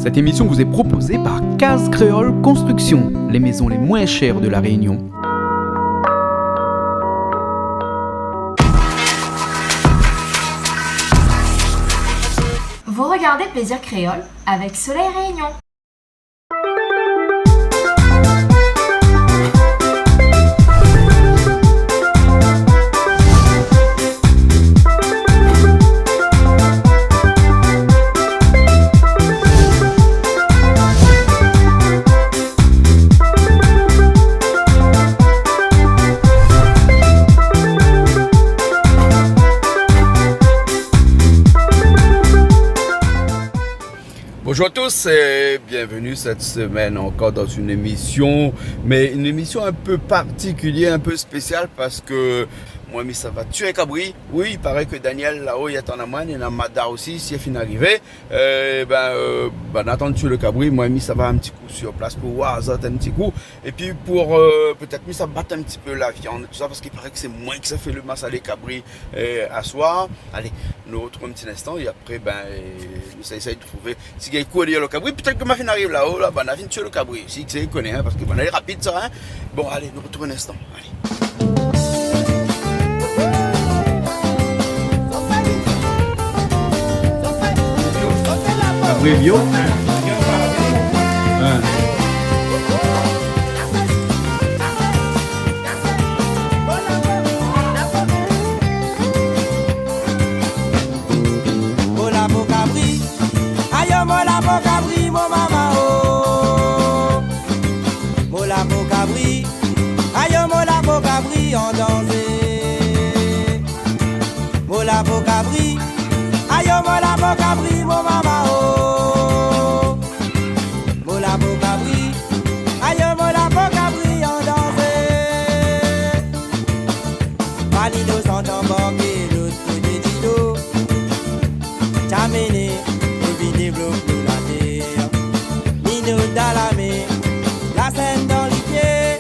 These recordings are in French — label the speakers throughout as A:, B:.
A: Cette émission vous est proposée par Case Créole Construction, les maisons les moins chères de La Réunion.
B: Vous regardez Plaisir Créole avec Soleil Réunion.
C: Bonjour à tous et bienvenue cette semaine encore dans une émission, mais une émission un peu particulière, un peu spéciale parce que moi, ça va tuer un cabri. Oui, il paraît que Daniel là-haut, il y a ton amant, il y a Mada aussi, si elle finit d'arriver. Attendre tuer le cabri, moi, ça va un petit coup sur place pour voir ça, un petit coup. Et puis pour peut-être, ça batte un petit peu la viande, tout ça, parce qu'il paraît que c'est moins que ça fait le masse à les cabris à soir. Allez, nous retrouvons un petit instant et après, nous essayons de trouver si il y a un coup le cabri. Peut-être que ma fille arrive là-haut, là, on a fini de tuer le cabri. Si c'est connaît, parce que elle est rapide, ça. Hein? Bon, allez, nous retrouvons un instant. Allez. Review.
D: Mola Bocabri, ayo Mola Bocabri, mon maman oh. Mola Bocabri, ayo Mola Bocabri, on danse. Mola Bocabri, ayo Mola Bocabri, mon maman oh. Mola Bocabri, ayo Mola Bocabri, on danse. Valido sont embarqués l'autre côté du dos. Chamene, au vide développe la terre. Nino dans la main, la scène dans les pieds.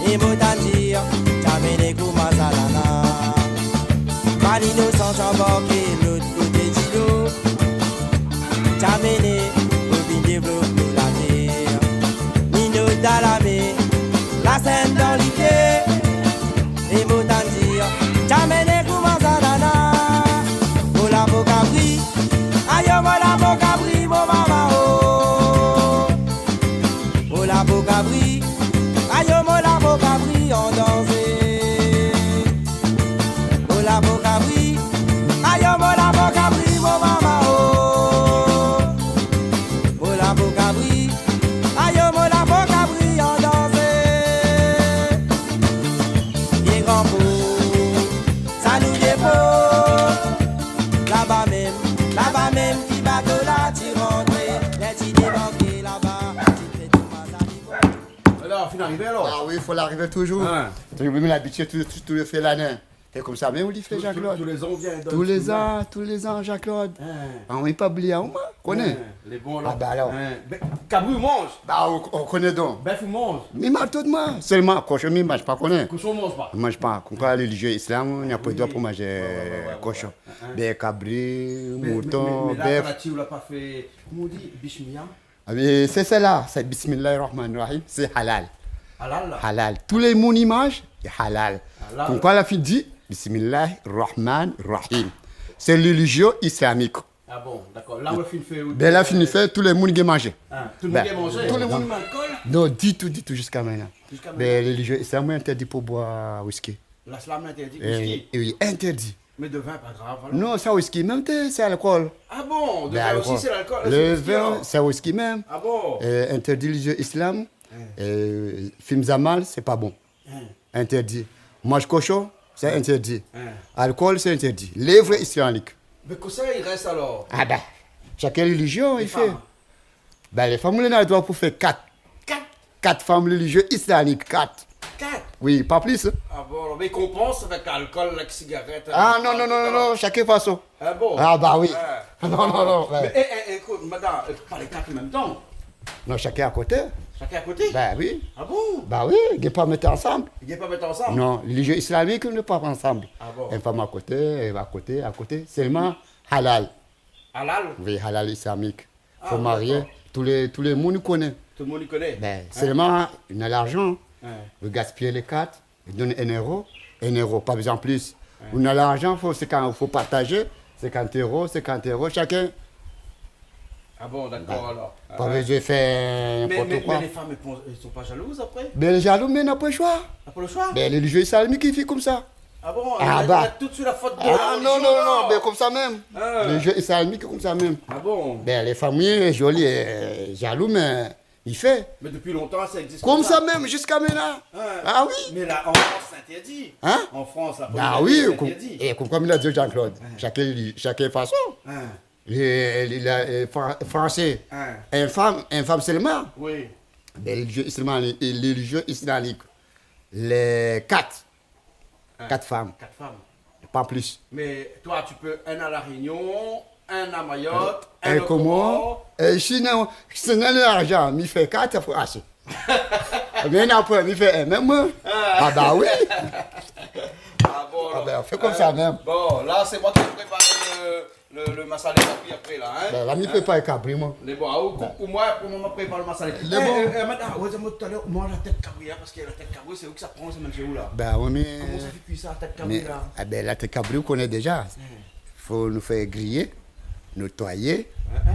D: Et Motandir, Chamene commence à la nana. Valido sont embarqués l'autre côté du dos. Chamene, au vide développe la terre. Nino dans la main, la scène dans les pieds. Et Motandir, Chamene commence à la nana. Mola Bocabri, ayo Mola Bocabri, mon maman oh. Mola Bocabri, ayo Mola Bocabri, on danse. Mola Bocabri, ayo Mola Bocabri, mon maman oh. Mola Bocabri, ayo Mola Bocabri, on danse. Bien grand pot, ça nous dépose. Là-bas même, qui bateau là, tu rentres, les petits débarqués là-bas, tu fais tout mal à niveau.
C: Alors, fin d'arriver alors.
E: Ah oui, il faut l'arriver toujours.
C: Ouais.
E: Tu as l'habitude, tout le fait l'année. C'est comme ça, même, on dit, Jacques-Claude.
C: Tous les ans, on vient.
E: Tous les ans, Jacques-Claude. On n'est pas oublié, on connaît.
C: Les bons là.
E: Ah bah alors.
C: Cabri mange.
E: Bah, on connaît donc.
C: Bœuf mange.
E: Mais mal tout de moi. Seulement, cochon, mais je ne pas connais.
C: Cochon mange pas.
E: Je ne mange pas. Quand on parle religieux islam, il n'y a pas de droit pour manger cochon. Des cabris, moutons, bœuf.
C: Mais là, pas fait. Comment on dit Bishmia.
E: Ah, mais c'est celle-là. C'est Bismillahirrahmanirrahim. C'est halal.
C: Halal là.
E: Halal. Tous les mots ils mangent, c'est halal.
C: Halal.
E: Quand la fille dit Bismillahirrahmanirrahim. C'est le religieux islamique.
C: Ah bon, d'accord. Là, on fait.
E: Ben là, fini fait, tous les monde qui mangent.
C: Tout le monde
E: Ben,
C: a mangé.
E: tout le monde-
C: alcool.
E: Non, dit tout jusqu'à maintenant.
C: Jusqu'à
E: Ben, le religieux islamique interdit pour boire whisky.
C: La slam interdit.
E: Oui, interdit.
C: Mais de vin, pas grave. Voilà.
E: Non, c'est whisky, même c'est alcool.
C: Ah bon, de
E: Ben,
C: vin aussi, c'est l'alcool.
E: Le
C: c'est whisky,
E: vin,
C: alors.
E: c'est whisky même.
C: Ah bon.
E: Interdit le religieux islam. Film Zamal, c'est pas bon. Interdit. Mange cochon, c'est interdit. Alcool, c'est interdit. Livre islamique.
C: Mais que ça, il reste alors.
E: Ah ben, chaque religion,
C: Les
E: il fait.
C: femmes.
E: Ben, les femmes, on a le droit pour faire 4. 4 femmes religieuses islamiques, 4.
C: 4.
E: Oui, pas plus. Hein.
C: Ah bon, mais qu'on pense avec alcool, avec cigarette.
E: Ah non, chacun façon.
C: Ah bon.
E: Ah bah oui.
C: Ouais.
E: Non. Ouais.
C: Mais écoute, madame, pas les 4 en même temps.
E: Non, chacun à côté.
C: Chacun à côté.
E: Ben oui.
C: Ah bon.
E: Bah oui, ils ne peuvent pas mettre ensemble.
C: Ils ne peuvent pas mettre ensemble.
E: Non, les religieux islamiques ne peuvent pas ensemble.
C: Ah bon.
E: Une femme à côté, à côté. Seulement halal.
C: Halal.
E: Oui, halal islamique. faut marier. Tous les monde connaissent.
C: Tout le monde y connaît.
E: Ben, seulement, il a l'argent.
C: Ouais.
E: Vous gaspillez les 4, il donne 1 euro, pas besoin de plus. On a l'argent, faut partager. 50 euros, chacun.
C: Ah bon, d'accord alors.
E: Pas besoin de faire
C: Mais
E: n'importe quoi.
C: les femmes, elles sont pas jalouses après?
E: Ben, les jaloux, mais n'a pas le choix.
C: T'as pas le choix?
E: Ben, les jeux islamiques qui font comme ça.
C: Ah bon?
E: Ah
C: elle
E: bah.
C: a tout sur la faute de
E: Ah
C: la
E: non,
C: religion,
E: non, ben comme ça même.
C: Ah.
E: Les jeux islamiques comme ça même.
C: Ah bon?
E: Ben, les familles jolies, jaloux, mais il fait.
C: Mais depuis longtemps, ça existe
E: Comme ça même, jusqu'à maintenant. Ah oui.
C: Mais là, en France, c'est interdit.
E: Hein?
C: En France, la
E: Ah
C: polygamie,
E: oui,
C: c'est interdit.
E: et comme il a dit Jean-Claude, chacun façon.
C: Hein,
E: Les Français,
C: hein,
E: une femme seulement.
C: oui.
E: Ben, les religieux islamiques, les 4 femmes,
C: 4 femmes.
E: pas plus.
C: Mais toi, tu peux un à La Réunion, un à Mayotte, un
E: Et
C: au
E: comment?
C: Comore.
E: Et sinon, l'argent, il fait 4 fois assez. Mais après, il fait 1, même moi. Ah bah oui.
C: Ah bon,
E: Ah
C: alors.
E: ben, on fait comme ça même.
C: Bon, là, c'est moi qui vais préparer le massalé capri après, là. Hein?
E: Ben, là, il ne fait pas un cabri, moi.
C: Les bon, ou moi, pour moi, je prépare le massalé.
E: Les bons.
C: Maintenant, ouais, moi, tout à l'heure, moi, la tête cabri, hein, parce que la tête cabri, c'est où que ça prend, c'est même chez où, là?
E: Ben oui, mais.
C: Comment ça fait cuire ça, la tête cabri,
E: Mais,
C: là?
E: ah ben, la tête cabri, on connaît déjà. Il faut nous faire griller, nettoyer.
C: Hein?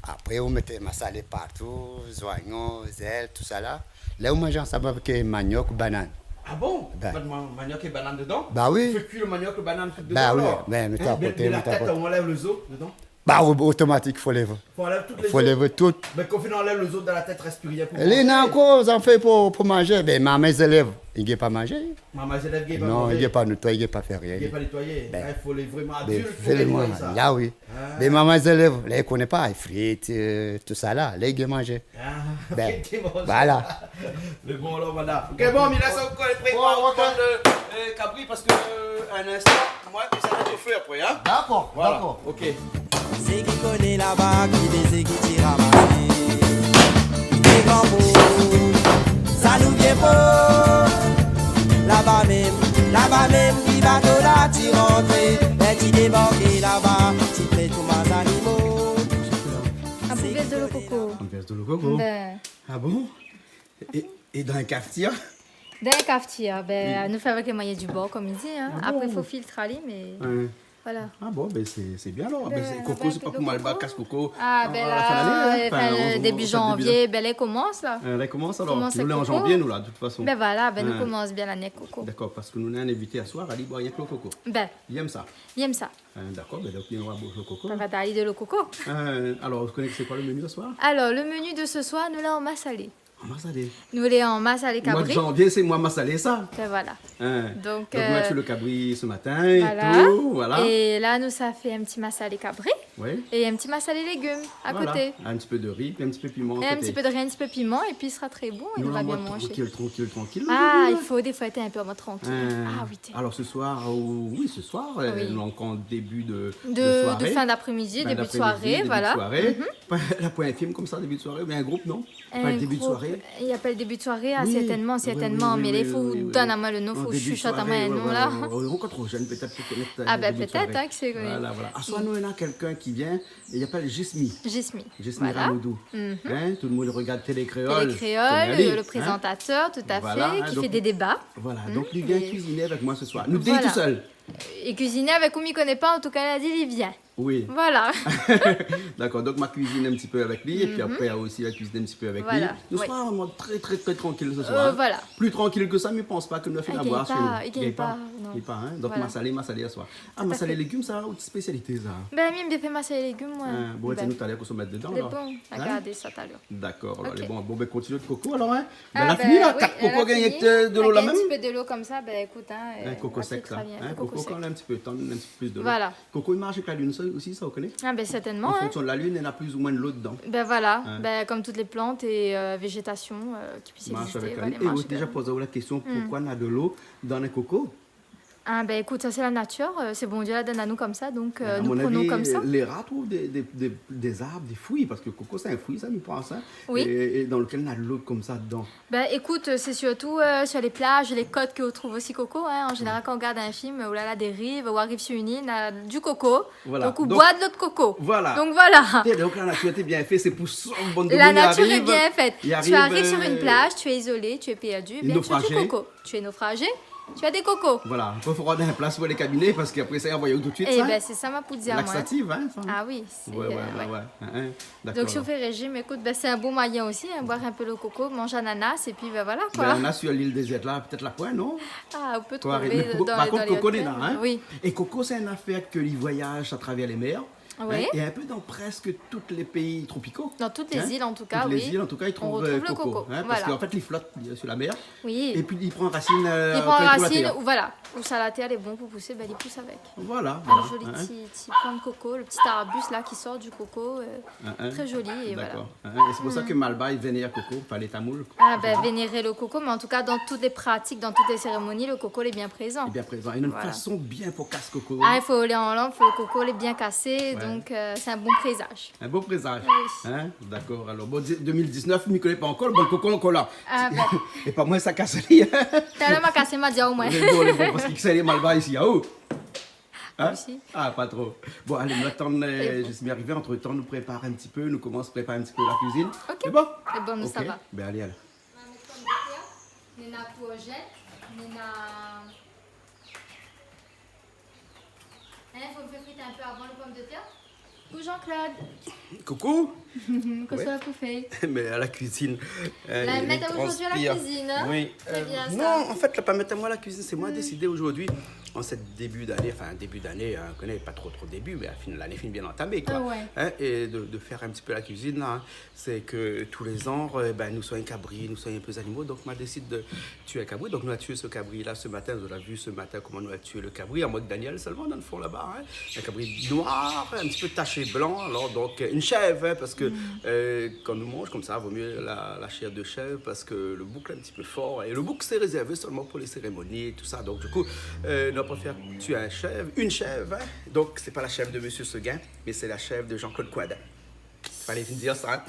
E: Après, on mettait massalé partout, oignons, zèle, tout ça là. Là, on mange ensemble avec manioc, banane.
C: Ah bon?
E: Ben.
C: Pas de manioc et banane dedans?
E: Bah oui.
C: Tu fais cuire le manioc, le banane, tout dedans,
E: Bah oui,
C: alors?
E: mais mettez
C: Hein?
E: à côté,
C: Mais la
E: mettez à
C: tête,
E: côté.
C: on enlève les os dedans?
E: Bah, automatique, il faut lever.
C: Faut enlève toutes les
E: Il faut
C: os?
E: lever tout.
C: Mais quand on enlève les os de la tête, reste plus rien pour
E: Les
C: manger.
E: encore, ils en font pour manger. Ben, mes élèves, ils n'ont pas mangé.
C: Maman, j'ai l'air gay, pas
E: Non,
C: manger.
E: ils n'ont pas nettoyé, ils n'ont pas fait rien.
C: Il n'est pas nettoyé.
E: Ben.
C: Il faut les vraiment
E: Ben,
C: adultes pour
E: vraiment,
C: nettoyer ça.
E: là oui.
C: Ah.
E: Mais maman élèves, là, ils ne connaissent pas, les frites, tout ça là, là, ils ont mangé.
C: Ah,
E: Ben,
C: effectivement.
E: voilà.
C: Le bon là, madame. Ok, bon, mais là, ça vous prépare
E: Bon, ok.
C: le cabri parce que, un instant, moi, ça va être au feu après, hein.
E: D'accord,
C: Voilà. Ok.
D: C'est qui connaît là-bas, qui baise, qui tire à masser. Des grands mots, ça nous vient pas. Là-bas même, qui va de là, tu rentres. Et tu débarques là-bas, tu fais tous mes animaux.
F: Un bouvet de l'eau coco.
C: Un verre de l'eau coco.
F: Ben,
C: Ah bon? Et dans un cafetière?
F: dans la cafetière, ben, nous faisons avec les moyens du bord, comme il dit. Hein. Après, il faut filtrer, mais voilà.
C: Ah bon, ben c'est bien alors.
F: Ben,
C: Ben,
F: on
C: coco,
F: va
C: c'est pas
F: un peu
C: pour
F: de
C: mal,
F: coco.
C: casse-coco.
F: Ah, ben
C: à la fin de l'année,
F: là,
C: hein. Enfin,
F: début janvier, ben, elle commence là.
C: Elle commence alors.
F: Commence
C: Nous, on est en
F: avec coco.
C: janvier, nous, là, de toute façon.
F: Ben voilà, ben, nous
C: Ouais.
F: commençons bien l'année coco.
C: D'accord, parce que nous avons un invité à soir, elle dit boire rien que le coco.
F: Ben,
C: Il aime ça.
F: il aime ça.
C: D'accord, ben donc il aura boire le coco.
F: On va tailler de l'eau coco.
C: Alors, vous connaissez c'est quoi le menu ce soir?
F: Alors, le menu de ce soir, nous l'avons en masse salée.
C: En massalé.
F: Nous l'avons en masse salée
C: Le mois de
F: cabri.
C: janvier, c'est moi massalé ça.
F: Ben voilà. Donc,
C: Donc, moi, je fais le cabri ce matin et
F: voilà.
C: tout. Voilà.
F: Et là, nous, ça fait un petit masse salée cabri
C: Oui.
F: et un petit masse salée légumes à
C: Voilà.
F: côté.
C: Un petit peu de riz, puis un petit peu de piment.
F: Et
C: à
F: un
C: côté.
F: petit peu de riz, un petit peu de piment, et puis il sera très bon, et
C: Nous,
F: on va
C: là,
F: bien
C: moi,
F: manger.
C: tranquille.
F: Ah, il faut des fois être un peu en mode tranquille. Ah oui,
C: Alors ce soir, oui, ce soir,
F: Oui.
C: donc en début de
F: de
C: soirée.
F: fin d'après-midi,
C: Fin
F: début de
C: d'après-midi,
F: soirée,
C: début de
F: voilà.
C: soirée. Pas la point film comme ça, début de soirée, ou bien un groupe, non? Pas le
F: Un
C: début de
F: groupe,
C: soirée.
F: Il n'y a pas le début de soirée, ah,
C: Oui,
F: certainement,
C: oui,
F: mais
C: oui,
F: il faut
C: oui, oui,
F: donner
C: oui.
F: à moi le nom, il
C: En
F: faut
C: début de
F: chuchoter à moi
C: soirée,
F: un nom
C: ouais,
F: là.
C: ouais, ouais, encore trop jeune, peut-être pour connaître.
F: Ah ben
C: début de
F: peut-être,
C: soirée.
F: hein, que c'est connu.
C: Voilà. À soi, nous, on a quelqu'un qui vient, et il appelle Gismi.
F: Gismi.
C: Gismi
F: Voilà.
C: Ramoudou. Hein, tout le monde regarde Télé Créole.
F: Télé Créole,
C: Comme elle dit,
F: le
C: hein.
F: présentateur, tout à
C: Voilà,
F: fait,
C: hein,
F: qui
C: donc-
F: fait des débats.
C: Voilà, donc il vient
F: et-
C: cuisiner avec moi ce soir. Nous dit
F: Voilà.
C: tout seul.
F: Et cuisiner avec qui ne connaît pas, en tout cas, elle a dit, il vient.
C: Oui.
F: Voilà.
C: D'accord, donc ma cuisine un petit peu avec lui, et puis après aussi la cuisine un petit peu avec
F: Voilà,
C: lui. Nous
F: oui.
C: serons vraiment très tranquille ce soir.
F: Voilà.
C: Plus tranquille que ça, mais je pense pas que nous a fait
F: Il
C: la
F: gagne
C: boire
F: pas,
C: chez nous.
F: il gagne pas, non.
C: Il gagne pas, hein. Donc
F: Voilà.
C: massalé à soir. Ah,
F: Tout à
C: massalé
F: fait.
C: légumes, ça a une spécialité ça.
F: Ben, moi, bien fait masser les légumes, moi.
C: Hein, bon,
F: Ben,
C: c'est nous tout à l'heure qu'on se mette dedans.
F: les
C: là.
F: bons,
C: Hein?
F: regardez ça tout à l'heure.
C: D'accord, alors
F: Ok.
C: les bons. Bon, ben continue de coco alors, hein. Ben,
F: Ah,
C: elle a
F: ben,
C: fini là,
F: oui,
C: 4
F: elle a
C: cocos gagnés
F: fini.
C: de l'eau là
F: Avec
C: même.
F: Un petit peu de l'eau comme ça, ben écoute, hein.
C: Un coco
F: ça
C: sec
F: fait
C: ça.
F: très bien,
C: Hein,
F: un
C: coco
F: coco sec.
C: quand on a un petit peu, un petit peu plus de l'eau.
F: Voilà.
C: Coco il marche avec la lune ça aussi, ça vous connaissez?
F: Ah ben certainement,
C: En
F: hein.
C: fonction de la lune, elle a plus ou moins de l'eau dedans.
F: Ben voilà,
C: Hein.
F: ben, comme toutes les plantes et végétation qui puissent
C: Marche
F: exister.
C: avec la
F: voilà,
C: lune.
F: les
C: Et
F: marches
C: vous déjà
F: de-
C: posé la question pourquoi on a de l'eau dans les cocos?
F: Ah ben écoute, ça c'est la nature, c'est bon Dieu la donne à nous comme ça, donc
C: À
F: nous
C: mon
F: prenons
C: avis,
F: comme ça.
C: les rats trouvent des arbres, des fouilles, parce que le coco c'est un fruit, ça nous pense, hein,
F: Oui.
C: et dans lequel on a de l'eau comme ça dedans.
F: Ben écoute, c'est surtout sur les plages, les côtes qu'on trouve aussi coco. Hein. En général, quand on regarde un film, où là, des rives, ou arrive sur une île, on a du coco.
C: Voilà.
F: Donc on
C: Donc-
F: boit de l'eau de coco.
C: Voilà.
F: Donc voilà.
C: Et donc la nature était bien faite, c'est pour ça que bonne
F: La
C: monde y
F: nature est
C: arrive.
F: bien faite.
C: Il
F: Tu
C: arrive,
F: arrives sur une plage, tu es isolé, tu es perdu, eh bien tu as du
C: naufragé.
F: coco. Tu es naufragé, tu as des cocos.
C: Voilà, il faut avoir une place pour les cabinets, parce qu'après ça, on va y aller tout de suite,
F: Et
C: ça.
F: ben c'est ça ma pour dire moi. hein.
C: Laxative, hein, ça.
F: Ah oui, c'est
C: Ouais. Hein, d'accord.
F: Donc chauffer régime, écoute, ben, c'est un bon moyen aussi, hein, boire un peu le coco, manger ananas et puis ben voilà quoi.
C: Ben, on a sur l'île déserte là, peut-être la pointe, non?
F: Ah, on peut
C: Quoi,
F: trouver
C: mais
F: dans,
C: par
F: dans
C: contre,
F: les
C: Coco est
F: hôtels.
C: là, hein?
F: Oui.
C: Et Coco, c'est une affaire que les voyages à travers les mers.
F: Oui.
C: Et un peu dans presque tous les pays tropicaux.
F: Dans toutes les
C: Hein?
F: îles en tout cas,
C: Toutes
F: oui.
C: les îles, en tout cas, ils
F: On
C: trouvent
F: retrouve le
C: coco.
F: coco.
C: Parce
F: Voilà.
C: qu'en fait, ils flottent sur la mer.
F: Oui.
C: Et puis, ils prennent racine.
F: Il prend racine, ou voilà, ou ça la terre est bon pour pousser, ben il pousse avec.
C: Voilà.
F: Un joli
C: hein.
F: petit plant de coco, le petit arbuste là qui sort du coco, très joli et voilà.
C: D'accord. Et c'est pour ça que Malba, il vénère Coco, pas les Tamouls.
F: Ah ben vénérer le coco, mais en tout cas dans toutes les pratiques, dans toutes les cérémonies, le coco il est bien présent.
C: Il est bien présent. Il a une
F: Voilà.
C: façon bien pour casse Coco.
F: Ah il faut aller en lampe, le coco il est bien cassé,
C: Ouais.
F: donc c'est un bon présage.
C: Un beau présage.
F: Oui.
C: Hein? D'accord. Alors, bon, 2019, je ne m'y connais pas encore. Le bon Coco, encore là.
F: Ah ben,
C: Et pas moins, ça casse les.
F: t'as là m'a cassé ma dia au moins.
C: Les bons, parce qu'il sait les Malba ici. Ah, oh! Hein?
F: Aussi.
C: Ah, pas trop. Bon, allez, nous attendons, je suis arrivé. Entre temps, nous prépare un petit peu, nous commence à préparer un petit peu la cuisine.
F: Ok.
C: C'est bon?
F: C'est bon, mais ça
C: Ok.
F: va.
C: Ben, allez, allez.
F: On va mettre pomme de terre, Nena courgette, Nena... Il faut me faire friter un peu avant le pomme de terre. Ou Jean-Claude,
C: Coucou!
F: qu'est-ce
C: Ouais.
F: que vous faites?
C: Mais à la cuisine.
F: La
C: il
F: mettre aujourd'hui à la
C: transpire.
F: cuisine, hein?
C: Oui.
F: C'est bien ça.
C: Non, en fait, pas mettre à moi à la cuisine, c'est moi décidé aujourd'hui, en cette début d'année, hein, on connaît pas trop début, mais l'année finit bien entamée, quoi.
F: Ah ouais.
C: Hein, et de faire un petit peu la cuisine, là, hein. C'est que tous les ans, nous soyons un cabri, nous soyons un peu des animaux, donc moi décide de tuer un cabri. Donc nous avons tué ce cabri là ce matin, vous avez vu ce matin comment nous avons tué le cabri, en mode Daniel seulement dans le fond là-bas, hein. Un cabri noir, un petit peu taché blanc, alors donc une chèvre, hein, parce que quand on nous mange comme ça, vaut mieux la chair de chèvre, parce que le bouc est un petit peu fort, et le bouc c'est réservé seulement pour les cérémonies et tout ça, donc du coup, nous préférons tuer une chèvre, hein. Donc c'est pas la chèvre de Monsieur Seguin, mais c'est la chèvre de Jean-Claude Coindin. Fallait dire ça. Hein.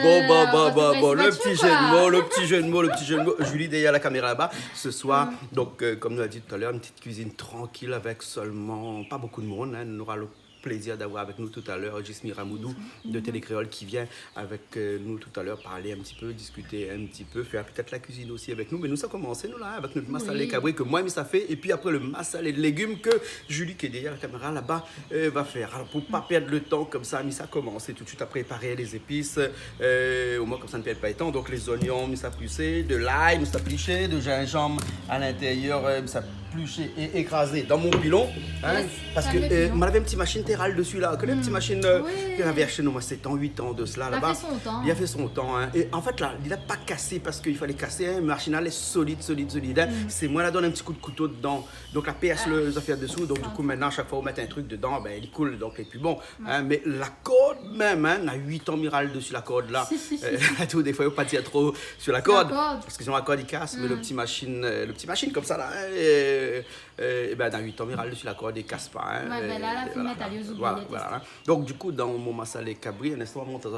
C: Bon, le petit jeu de mots. Julie derrière la caméra là-bas. Ce soir, donc, comme nous l'a dit tout à l'heure, une petite cuisine tranquille avec seulement pas beaucoup de monde. Hein. On aura le plaisir d'avoir avec nous tout à l'heure Jismi Ramoudou de Télécréole qui vient avec nous tout à l'heure parler un petit peu, discuter un petit peu, faire peut-être la cuisine aussi avec nous. Mais nous, ça a commencé, nous, là, avec notre massalé cabri que moi, mais ça fait. Et puis après, le massalé de légumes que Julie, qui est derrière la caméra là-bas, va faire. Alors, pour pas perdre le temps comme ça, mais ça commence. Et tout de suite à préparer les épices. Au moins, comme ça ne perd pas le temps. Donc, les oignons, mais ça pluché, de l'ail, mais ça pliché, de gingembre à l'intérieur, ça pluché et écrasé dans mon pilon. Hein, parce que moi, j'avais une petite machine Terral dessus là. Connais une petite machine qu'il avait acheté, moi, c'est en 8 ans de cela là-bas. Il a fait son temps. Hein. Et en fait, là, il n'a pas cassé parce qu'il fallait casser. Hein. Ma machine, elle est solide. Hein. C'est moi, là, donne un petit coup de couteau dedans. Donc, la PS, les affaires dessous. Donc, du coup, maintenant, chaque fois, on met un truc dedans, ben, il coule. Donc, et puis bon. Hein, mais la corde même, hein, on a 8 ans miral dessus la corde là. Tout, des fois, il ne faut pas dire trop sur la corde. Parce que sinon, la corde, il casse. Mais le petit machine comme ça là. Hein, et ben, dans 8 ans, miral dessus la corde, il ne casse pas. Hein, voilà. Donc, du coup, dans mon massalé cabri, on essaie de monter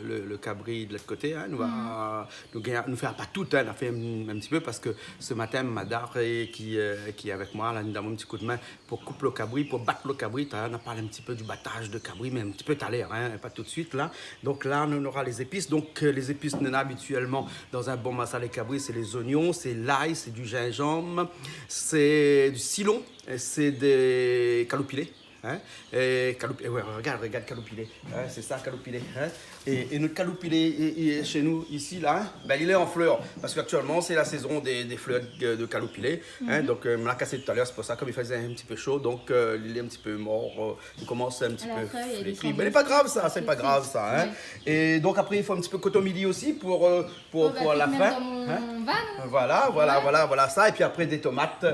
C: le cabri de l'autre côté. Hein, nous faire pas tout, hein, on a fait un petit peu parce que ce matin, Madar qui est avec moi, là, nous avons un petit coup de main pour couper le cabri, pour battre le cabri. On a parlé un petit peu du battage de cabri, mais un petit peu tout à l'heure, hein, pas tout de suite là. Donc là, on aura les épices. Donc, les épices, nous habituellement dans un bon massalé cabri, c'est les oignons, c'est l'ail, c'est du gingembre, c'est du cilon, c'est des caloupilés. Hein? Regarde caloupilé, hein? C'est ça caloupilé. Hein? Et notre caloupilé chez nous ici là, hein? Ben, il est en fleurs parce qu'actuellement c'est la saison des fleurs de caloupilé. Hein? Donc on l'a cassé tout à l'heure, c'est pour ça comme il faisait un petit peu chaud, donc il est un petit peu mort. Il commence un petit peu flétri. Mais c'est pas grave ça, c'est pas grave ça. Hein? Et donc après il faut un petit peu cotomili aussi pour la fin. Hein? Voilà ça. Et puis après des tomates,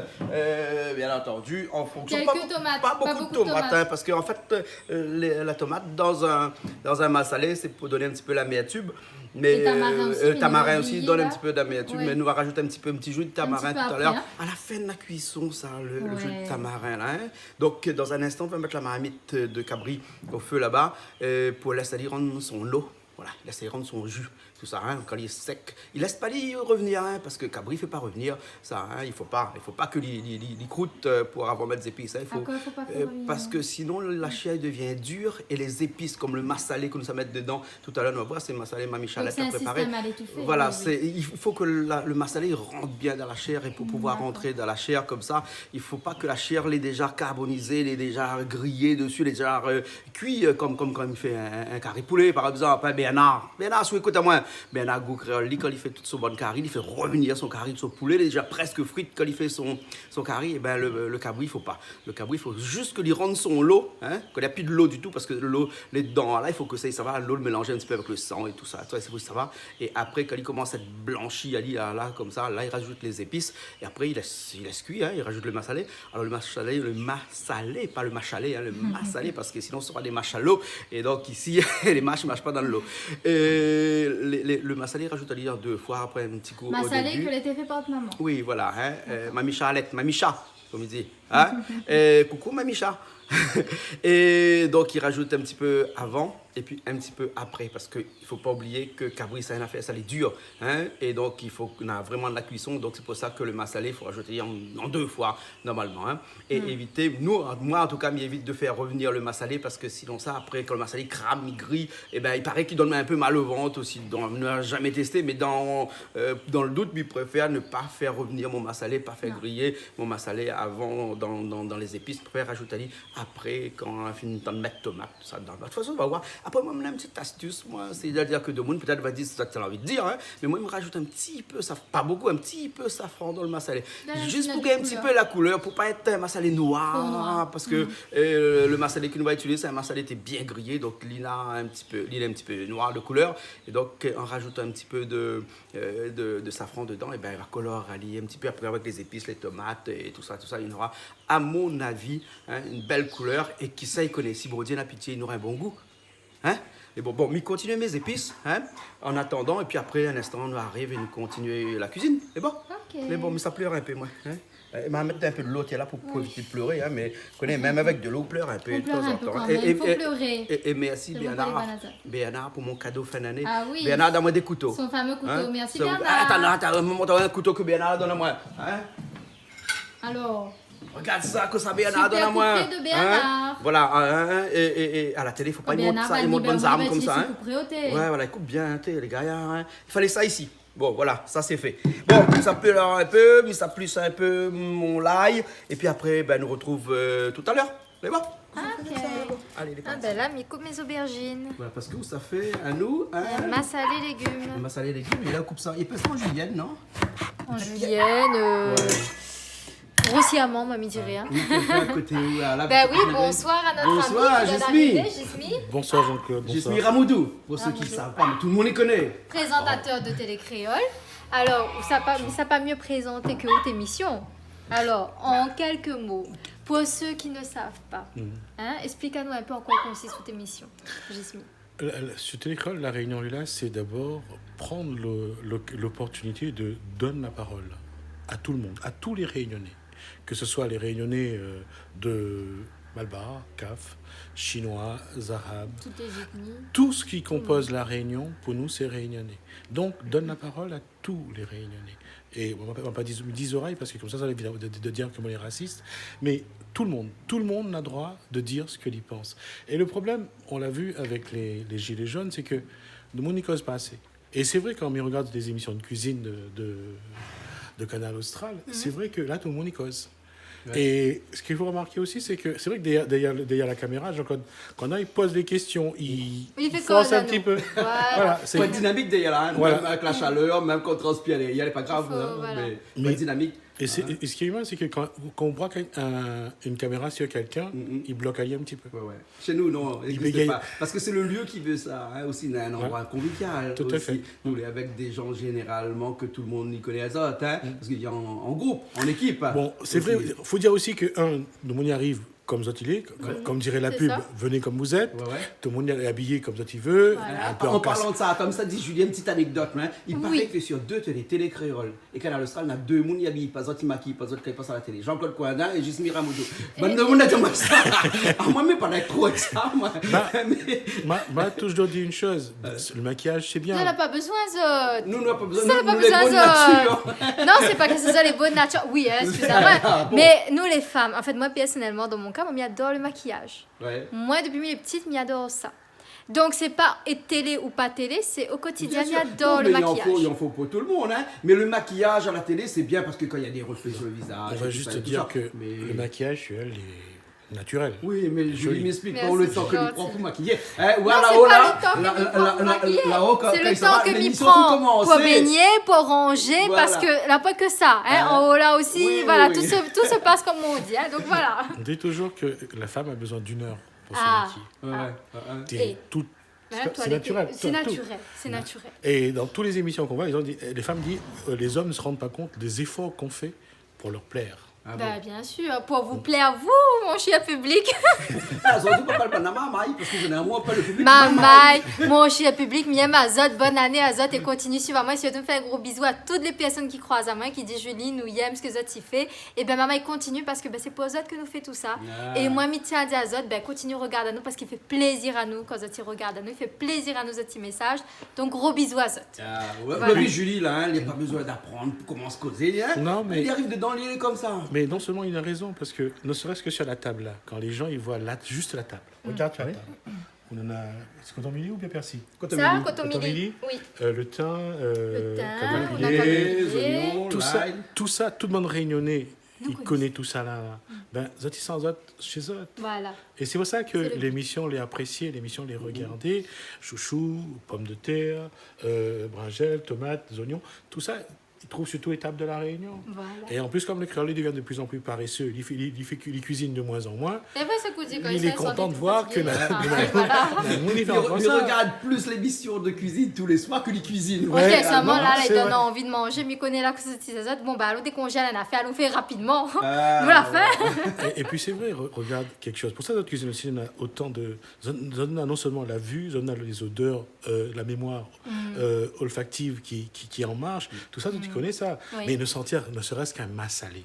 C: bien entendu, en fonction.
F: Quelques tomates,
C: pas beaucoup de tomates. tomate, hein, parce qu'en fait, la tomate dans un massalé, c'est pour donner un petit peu l'amertume. Mais
F: Et tamarin aussi, mais
C: tamarin
F: nous
C: aussi
F: oublié,
C: donne un
F: là.
C: petit peu d'amertume,
F: Ouais.
C: mais nous on va rajouter un petit jus de tamarin
F: petit
C: tout
F: peu
C: à l'heure.
F: après, hein.
C: À la fin de la cuisson, ça, le
F: Ouais.
C: jus de tamarin là. Hein. Donc dans un instant, on va mettre la marmite de cabri au feu là-bas pour laisser rendre son eau. Voilà, laisser rendre son jus, tout ça, hein, quand il est sec. Il laisse pas lui revenir, hein, parce que cabri fait pas revenir, ça, hein, il faut pas que il croûte pour avoir mettre des épices. Hein, il faut,
F: À quoi il faut pas faire revenir?
C: parce que sinon la chair devient dure et les épices comme le massalé que nous allons mettre dedans, tout à l'heure, nous allons voir, c'est le massalé Mamie Chalette
F: c'est
C: à
F: un
C: préparer.
F: système à l'étouffer,
C: Voilà,
F: oui, oui.
C: il faut que le massalé rentre bien dans la chair et pour pouvoir rentrer dans la chair comme ça, il faut pas que la chair l'ait déjà carbonisée, l'ait déjà grillée dessus, l'ait déjà cuit comme quand il fait un curry poulet par exemple, hein, Bernard, écoute à moi, Bernard goût créole, lui, quand il fait toute son bonne curry, il fait revenir son curry de son poulet, il est déjà presque frit quand il fait son curry, et ben le cabri, il faut pas. Le cabri, il faut juste que lui rende son lot, hein, qu'il n'y a plus de l'eau du tout, parce que l'eau, les dents là, il faut que ça va, l'eau le mélanger un petit peu avec le sang et tout ça, ça va. Et après, quand il commence à être blanchi, là, comme ça, là, il rajoute les épices, et après, il laisse cuire, hein, il rajoute le massalé. Alors, le massalé, pas le machalé, hein, le massalé, parce que sinon, ce sera des machalots, et donc ici, les mâches ne mâchent pas dans l'eau. Le massalé, rajoute à dire 2 fois après un petit coup au
F: Massalé
C: début.
F: que l'était fait par votre maman.
C: Oui, voilà, hein, Mamie Charlette, Mamie Chat, comme il dit. Hein? Coucou Mamie Chat. Et donc, il rajoute un petit peu avant et puis un petit peu après, parce qu'il ne faut pas oublier que cabri, c'est une affaire, ça est dur. Hein? Et donc, il faut qu'on a vraiment de la cuisson. Donc, c'est pour ça que le massalé, il faut rajouter en 2 fois, normalement. Hein? Et éviter, moi en tout cas, m'évite de faire revenir le massalé, parce que sinon, ça, après, quand le massalé crame, il grille, et ben, il paraît qu'il donne un peu mal au ventre aussi. Donc, on n'a jamais testé, mais dans le doute, je préfère ne pas faire revenir mon massalé, pas faire griller mon massalé avant dans les épices. Je préfère rajouter après, quand on a fini de mettre tomate, tout ça dedans. De toute façon, on va voir. Après, moi, j'ai une petite astuce, moi, c'est-à-dire que de monde peut-être va dire c'est ça que tu as envie de dire, hein, mais moi, je me rajoute un petit peu, pas beaucoup, un petit peu safran dans le massalé. Juste pour qu'il y ait un petit peu la couleur, pour pas être un massalé noir, parce que le massalé que nous va utiliser, c'est un massalé qui est bien grillé, donc il a un petit peu noir de couleur, et donc en rajoutant un petit peu de safran dedans, et ben il va colorer un petit peu après avec les épices, les tomates et tout ça, il aura, à mon avis, hein, une belle couleur, et qui sait, il connaît, si bon Dieu n'a pitié, il aura un bon goût. Hein? Et bon, mais continuer mes épices, hein, en attendant, et puis après, un instant, on arrive et nous continuer la cuisine. C'est bon?
F: Ok.
C: Mais bon, mais ça pleure un peu, moi. Hein? Il m'a mettre un peu de l'eau, là, pour éviter de pleurer, hein, mais connais, même avec de l'eau, on pleure un peu
F: On
C: de temps
F: pleure un
C: en
F: peu
C: temps.
F: quand même, il faut pleurer.
C: Et merci,
F: C'est bon pour les
C: Bernard.
F: Banazas.
C: Bernard, pour mon cadeau fin d'année.
F: Ah oui.
C: Bernard, donne-moi des couteaux.
F: Son fameux couteau.
C: Hein?
F: Merci,
C: Ça-
F: Bernard.
C: Attends, montre un couteau que Bernard donne-moi. Hein?
F: Alors,
C: Regarde ça, que ça Bernard
F: Super
C: donne à moi.
F: coupé de Bernard.
C: Hein? Voilà, hein, et à la télé, il ne faut pas y montrer ça, il montre bonnes armes comme ça. Hein? Ouais, voilà, il coupe bien, les gars, hein. Il fallait ça ici. Bon, voilà, ça c'est fait. Bon, ça peut alors un peu, mais ça plus un peu mon l'ail. Et puis après, ben, nous retrouve tout à l'heure. C'est bon?
F: Ok.
C: Allez, les
F: Ah
C: potes.
F: ben là, il coupe mes aubergines.
C: Voilà, parce que ça fait à nous, hein?
F: Massalé légumes.
C: Le massalé légumes, et là on coupe ça. Il peut ça en julienne, non?
F: En julienne. Grossièrement, mamie dit rien.
C: Oui, quelqu'un à côté, là,
F: Ben oui, bonsoir à notre
C: Bonsoir,
F: ami qui vient
C: Jesmi.
F: d'arriver, Jesmi,
G: Bonsoir Jean-Claude,
C: Je
G: bonsoir.
C: suis Ramoudou, pour ceux qui ne
F: Ramoudou.
C: savent pas, mais tout le monde les connaît.
F: présentateur de Télé Créole. Alors, ça pas mieux présenté que haute émission. Alors, en quelques mots, pour ceux qui ne savent pas, hein, explique-nous un peu en quoi consiste cette émission, Jesmi.
G: Sur Télécréole, la réunion là, c'est d'abord prendre l'opportunité de donner la parole à tout le monde, à tous les réunionnais. Que ce soit les réunionnais de Malbar, CAF, Chinois, Arabes,
F: Toutes les ethnies.
G: tout ce qui compose la Réunion, pour nous, c'est réunionnais. Donc, donne la parole à tous les réunionnais. Et on ne va pas dire 10 oreilles, parce que comme ça va éviter de dire que on est raciste, mais tout le monde a droit de dire ce qu'il pense. Et le problème, on l'a vu avec les Gilets jaunes, c'est que le monde n'y cause pas assez. Et c'est vrai, quand on regarde des émissions de cuisine de Canal Austral, c'est vrai que là, tout le monde y cause. Ouais. Et ce qu'il faut remarquer aussi, c'est que c'est vrai que derrière la caméra, quand il pose des questions, il force un petit peu.
F: Voilà.
C: Il faut être dynamique derrière là, hein,
G: voilà.
C: Même avec la chaleur, même quand on transpire, il n'y a pas grave,
F: Voilà.
C: mais faut être dynamique.
G: Et ce qui est humain, c'est que quand on braque une caméra sur quelqu'un, il bloque un petit peu.
C: Ouais. Chez nous, non, il n'existe pas. Parce que c'est le lieu qui veut ça, hein, aussi, un endroit convivial.
G: Tout
C: aussi.
G: à fait.
C: Nous, on est avec des gens généralement que tout le monde y connaît les autres, hein, parce qu'il y a en groupe, en équipe.
G: Bon, c'est vrai, il faut dire aussi que, le monde y arrive comme ça il est, comme dirait la
F: C'est
G: pub,
F: ça.
G: venez comme vous êtes.
H: Ouais, ouais.
G: Tout le monde est habillé comme ça il veut.
F: Voilà.
G: Un peu
H: En
G: casse-
H: parlant de ça, comme ça dit Julien, une petite anecdote. Hein. Il
F: Oui.
H: paraît que sur deux télé créoles et Canal Austral, on a deux mouns qui habillent, pas autres qui maquillent, pas autres qui passent à la télé. Jean-Claude Coindin et Gismi Ramoudou. Bonne de monde a dit moi ça. Ah, moi, mais pas d'être trop avec ça, moi. Mais
G: Moi, tout, je dois dire une chose. Le maquillage, c'est
F: Non, elle n'a
G: bien.
F: pas besoin, Zot.
H: nous, on n'a pas besoin
F: Ça,
H: de
F: pas
H: nous, les
F: besoin,
H: bonnes
F: Zot.
H: natures.
F: Non, c'est pas que ce soit les bonnes natures. Oui, hein, excusez-moi.
H: Ah, bon.
F: Mais nous, les femmes, en fait, moi, personnellement, dans mon cas, moi, j'adore le maquillage.
H: Ouais.
F: Moi, depuis que je suis petite, j'adore ça. Donc, c'est pas télé ou pas télé, c'est au quotidien,
H: Bien sûr.
F: j'adore
H: Non,
F: le
H: mais
F: maquillage.
H: Il en faut pour tout le monde. Hein. Mais le maquillage à la télé, c'est bien parce que quand il y a des reflets sur le visage.
G: On
H: et
G: va
H: tout
G: juste
H: ça et tout
G: dire
H: ça.
G: que
H: Mais-
G: le maquillage, chez elle, est naturel.
H: Oui, mais Julie
G: Joli.
H: m'explique
F: Merci,
H: pas le temps que
F: gentil.
H: lui prend pour maquiller. Hein,
F: Non,
H: voilà,
F: c'est
H: oh
F: pas
H: là,
F: le temps que m'y prend pour maquiller.
H: là-haut, quand-
F: C'est
H: quand
F: le
H: il sera-
F: temps que m'y
H: l'émission
F: prend
H: tout commence,
F: pour
H: hein.
F: baigner, pour ranger,
H: Voilà.
F: parce que là, pas que ça. Hein,
H: Ah.
F: en haut, là aussi,
H: Oui,
F: voilà,
H: oui,
F: tout,
H: oui.
F: tout se passe comme on dit. Hein, donc voilà.
G: On dit toujours que la femme a besoin d'1 heure pour
F: Ah.
G: se maquiller.
H: Ouais.
G: T'es
F: Et-
G: tout-
F: Voilà,
G: c'est
F: toilette,
G: naturel.
F: C'est
G: Tout.
F: naturel. C'est naturel.
G: Et dans toutes les émissions qu'on voit, les femmes disent les hommes ne se rendent pas compte des efforts qu'on fait pour leur plaire.
H: Ah
F: Bah, bien sûr, pour vous plaire, vous, mon cher public.
H: Ah, ça, on dit pas le Panama, Maï, parce que je n'ai un mois pas le public.
F: Mamaï, mon cher public, m'aime Azot, bonne année Azot et continue suivre moi. Surtout me faire un gros bisou à toutes les personnes qui croisent à moi, qui disent Julie, nous aime ce que Zot y fait. Et ben maman, il continue parce que ben, c'est pour Zot que nous fait tout ça.
H: Ah.
F: Et moi, je tiens à dire à Zot, ben continue, regarde à nous parce qu'il fait plaisir à nous quand Zot y regarde à nous. Il fait plaisir à nous, Zot y message. Donc gros bisous à Zot.
H: Ah, ouais,
F: Voilà.
H: oui, Julie, là, hein, il n'y a pas besoin d'apprendre comment se causer. Hein.
G: Non, mais-
H: Il arrive dedans, il est comme ça.
G: Mais non seulement il a raison, parce que ne serait-ce que sur la table, là, quand les gens ils voient juste la table, regarde sur la table. On en a. C'est coton-milli ou bien persil?
F: Ça,
G: Coton-milli.
F: Cotomili. Oui.
G: Le thym,
F: Le thym,
G: comme
F: on
G: il
F: a
G: est,
F: pas
H: Les
F: oublié.
H: oignons,
G: tout
H: l'ail.
G: ça, tout le monde réunionnais,
F: Nous
G: il connaît tout ça là. Ben, Zot, ils sont Zot chez Zot.
F: Voilà.
G: Et c'est pour ça que
F: C'est le but.
G: l'émission les appréciait, l'émission les regardait. Chouchou, pommes de terre, brinjelles, tomates, oignons, tout ça, ils trouvent sur toutes les tables de la Réunion.
F: Voilà.
G: Et en plus, comme le créole devient de plus en plus paresseux, il cuisine de moins en moins.
F: C'est vrai ce que vous dites quand
G: Il est content de voir que
F: Voilà.
G: on y fait encore
H: Il
G: ça.
H: regarde plus l'émission de cuisine tous les soirs que les cuisines.
F: Ok,
G: Ouais,
F: seulement
G: non,
F: là, les
G: c'est
F: donne
G: vrai.
F: envie de manger, mais connaît là que c'est des autres. Bon, bah, alors, dès qu'on gèle, on a fait, allons faire rapidement.
H: Ah,
F: Nous la fin.
G: Et puis c'est vrai, regarde quelque chose. Pour ça, notre cuisine aussi, on a autant de... On a non seulement la vue, on a les odeurs, la mémoire olfactive qui est en marche. Tout ça, tu connais ça.
F: Oui.
G: Mais ne sentir, ne serait-ce qu'un massalé.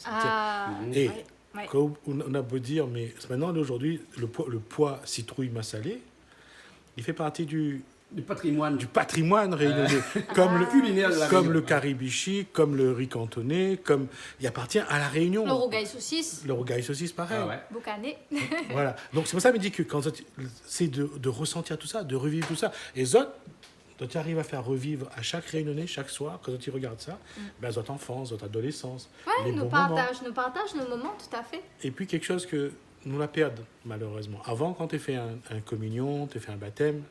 F: Ah,
G: Et
F: ouais, ouais.
G: quand on a beau dire, mais maintenant, aujourd'hui, le pois citrouille massalé, il fait partie du patrimoine réunionnais, comme le
H: culinaire de la
G: comme
H: Réunion.
G: le caribichi, comme le riz cantonais, comme il appartient à la Réunion.
F: Le rougail saucisse,
G: Le rogaille saucisse, pareil.
H: Ah ouais.
F: boucané.
G: Voilà. Donc c'est pour ça que je me dis que quand c'est de ressentir tout ça, de revivre tout ça. Et Zot, quand tu arrives à faire revivre à chaque réunionnais, chaque soir, quand tu regardes ça, ben Zot enfance, Zot adolescence,
F: Ouais,
G: les
F: nous
G: bons moments.
F: partagent nos moments, tout à fait.
G: Et puis quelque chose que nous la perdons, malheureusement. Avant, quand tu fais un communion, tu fais un baptême,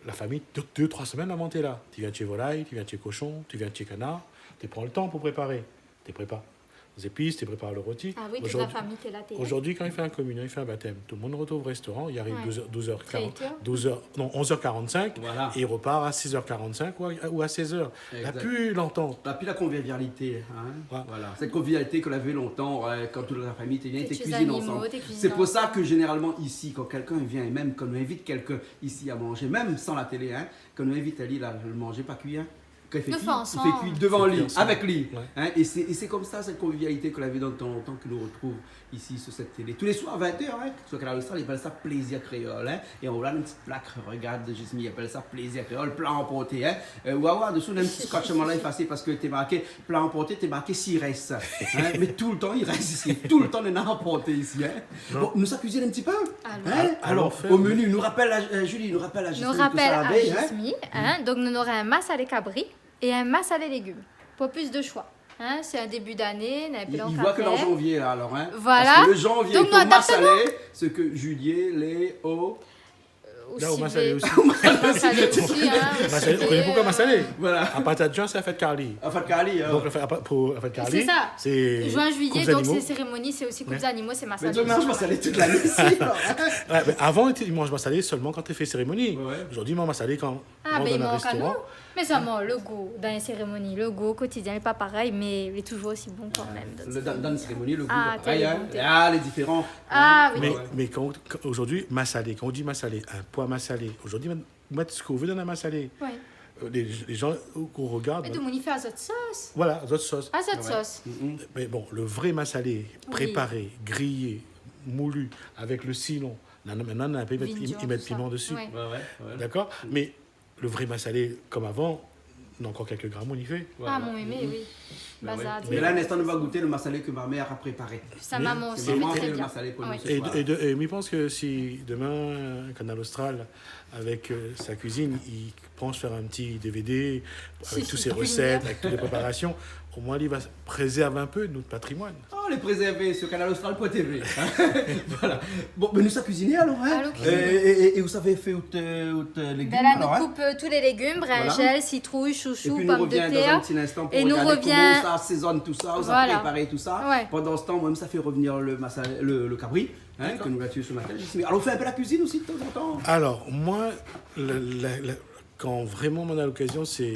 G: la famille, 2-3 semaines avant, tu es là. Tu viens chez volaille, tu viens chez cochon, tu viens chez canard, tu prends le temps pour préparer. Tu prépares les épices, tu prépares le rôti.
F: Ah oui, toute la
G: Aujourd'hui-
F: famille, t'es là, t'es là.
G: Aujourd'hui, quand il fait un communion, il fait un baptême, tout le monde retrouve au restaurant, il arrive
F: Ouais.
G: 12h40, 11h45,
H: Voilà.
G: et il repart à 6h45 ou à 16h. Il n'a
H: Exact.
G: plus l'entendre.
H: Et puis la convivialité, hein.
G: Ouais.
H: Voilà. Cette convivialité que l'avait longtemps, ouais, quand toute la famille était bien,
F: Tes
H: t'es
F: petits
H: cuisine
F: animaux,
H: ensemble.
F: tes cuisines
H: C'est pour ça
F: ensemble.
H: que généralement ici, quand quelqu'un vient, et même quand on invite quelqu'un ici à manger, même sans la télé, hein, quand on invite Ali à le manger, pas cuit, hein. Quand il fait
F: Nous
H: cuit,
F: fait
H: il
F: ensemble.
H: fait cuit devant
G: Fait
H: lui,
G: ensemble.
H: avec lui.
G: Ouais.
H: Hein, et c'est comme ça, cette convivialité que l'avait dans le temps que nous retrouve ici sur cette télé. Tous les soirs à 20h, hein, sur Canal Austral, ils appellent ça plaisir créole. Hein, et on a une petite plaque, regarde, de Gismi, ils appellent ça plaisir créole, plat emporté. Hein, ou avoir dessous, un petit scotch là effacé parce que t'es marqué plat emporté, t'es marqué s'il reste. Hein, mais tout le temps, il reste ici. Tout le temps, on a emporté ici. Hein. Bon, nous ça cuisine un petit peu.
F: Alors.
H: Hein? Alors,
G: faire,
H: au menu, nous rappelle Julie, nous rappelle à Gismi.
F: Nous
H: tout ça
F: rappelle à
H: veille, hein.
F: Gismi, hein, donc nous aurons un massalé cabri et un massalé légumes, pour plus de choix. Hein, c'est un début d'année, on a plus
H: Il voit que dans janvier, là, alors. Hein.
F: Voilà.
H: Parce que le janvier,
F: Donc,
H: pour
F: nous adaptons.
H: massalé, ce que juillet, les, au...
G: Là, au
F: Sylvé.
G: Massalé aussi.
F: Massalé aussi, hein.
G: Massalé, on connaît pourquoi Massalé?
H: Voilà.
G: À partir de juin, c'est la fête Carly.
H: Enfin, Cali.
G: Donc, pour la fête Carly,
F: C'est ça.
G: c'est.
F: Juin, juillet,
G: coupes
F: donc
G: animaux.
F: c'est cérémonie, c'est aussi coupes
G: Ouais.
F: animaux, c'est
H: Mais
F: massage.
H: demain, je vais aller toute l'année ici. alors.
G: Ouais, mais avant, ils mangent Massalé seulement quand tu fais cérémonie.
H: Ouais.
G: Aujourd'hui, ils mangent Massalé quand
F: Ah,
G: on
F: mais
G: va
F: il
G: dans un
F: manque à nous.
G: restaurant.
F: Mais seulement le goût dans les cérémonies, le goût au quotidien n'est pas pareil, mais il est toujours aussi bon quand même.
H: Dans une cérémonie, le goût
F: Ah,
H: est pareil.
F: t'as
H: Hein.
F: les goûts,
H: Ah, les différents.
F: Ah oui.
G: Mais aujourd'hui, Massalé, quand on dit Massalé, un poids Massalé, aujourd'hui, mettre ce qu'on veut dans un Massalé.
F: Ouais.
G: Les gens qu'on regarde,
F: Mais tout le monde y fait à cette sauce.
G: voilà, d'autres sauces.
F: À cette sauce.
G: Mais bon, le vrai Massalé, préparé, grillé, moulu, avec le cylon. Maintenant, on a ils
F: Vigneron,
G: mettent
F: tout ça.
G: piment dessus.
F: Ouais.
H: Ouais.
G: D'accord? Mais le vrai Massalé, comme avant, on a encore quelques grammes, on y fait.
F: Ah, mon mémé, oui.
H: Ouais.
F: Bazar.
H: Mais là, un instant, on va goûter le massalé que ma mère a préparé.
F: Sa maman aussi,
H: C'est
F: oui,
H: maman qui
F: très
H: fait le
F: bien.
H: massalé pour
F: Ouais.
H: nous ce soir.
G: Et je pense que si demain, Canal Austral, avec sa cuisine, il pense faire un petit DVD avec
F: Si,
G: toutes
F: si,
G: ses
F: culinaire.
G: recettes, avec toutes les préparations, au moins il va préserver un peu notre patrimoine.
H: Oh, les préserver sur Canal Austral.tv. Voilà. Bon, mais nous sommes cuisinés alors, hein?
F: Allô, cuisinier.
H: Et vous savez faire autre légumes
F: Ben là,
H: alors,
F: nous
H: hein?
F: coupe tous les légumes, brinjel, citrouille,
H: Et
F: chouchou,
H: puis nous
F: pommes de
H: revient dans un
F: terre.
H: petit instant pour
F: Et nous
H: regarder
F: revient-
H: comment ça assaisonne tout ça, vous
F: Voilà.
H: avez préparé tout ça.
F: Ouais.
H: Pendant ce temps, moi-même, ça fait revenir le cabri, hein, que nous l'a tué ce matin. Alors, on fait un peu la cuisine aussi de temps en temps.
G: Alors, moi, quand vraiment on a l'occasion, c'est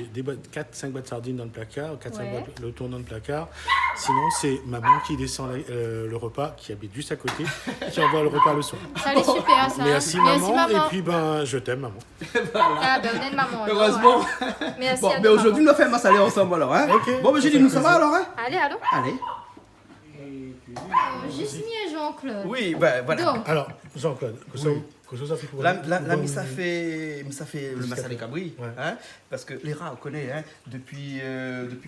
G: 4-5 boîtes de sardines dans le placard, 4-5
F: Ouais.
G: boîtes le tournant dans le placard. Sinon, c'est maman qui descend le repas, qui habite juste à côté, qui envoie le repas le soir.
F: Ça allait super, ça.
G: Merci maman, et puis ben, je t'aime maman.
F: Ah, ben on aime maman. alors,
H: Heureusement.
F: ouais. Merci
H: Bon,
F: à
H: mais
F: nos
H: aujourd'hui,
F: mamans.
H: nous faisons un massalé ensemble alors, hein?
G: Ok.
H: Bon, mais j'ai dit, nous ça va alors, hein?
F: Allez, allô
H: Allez.
F: Juste et Jean-Claude.
C: Oui, ben voilà.
F: Donc,
G: Alors, Jean-Claude, que ça fait pour
C: Là,
G: bon,
C: ça fait le massalé cabri,
G: Ouais.
C: hein, parce que les rats, on connaît, hein, depuis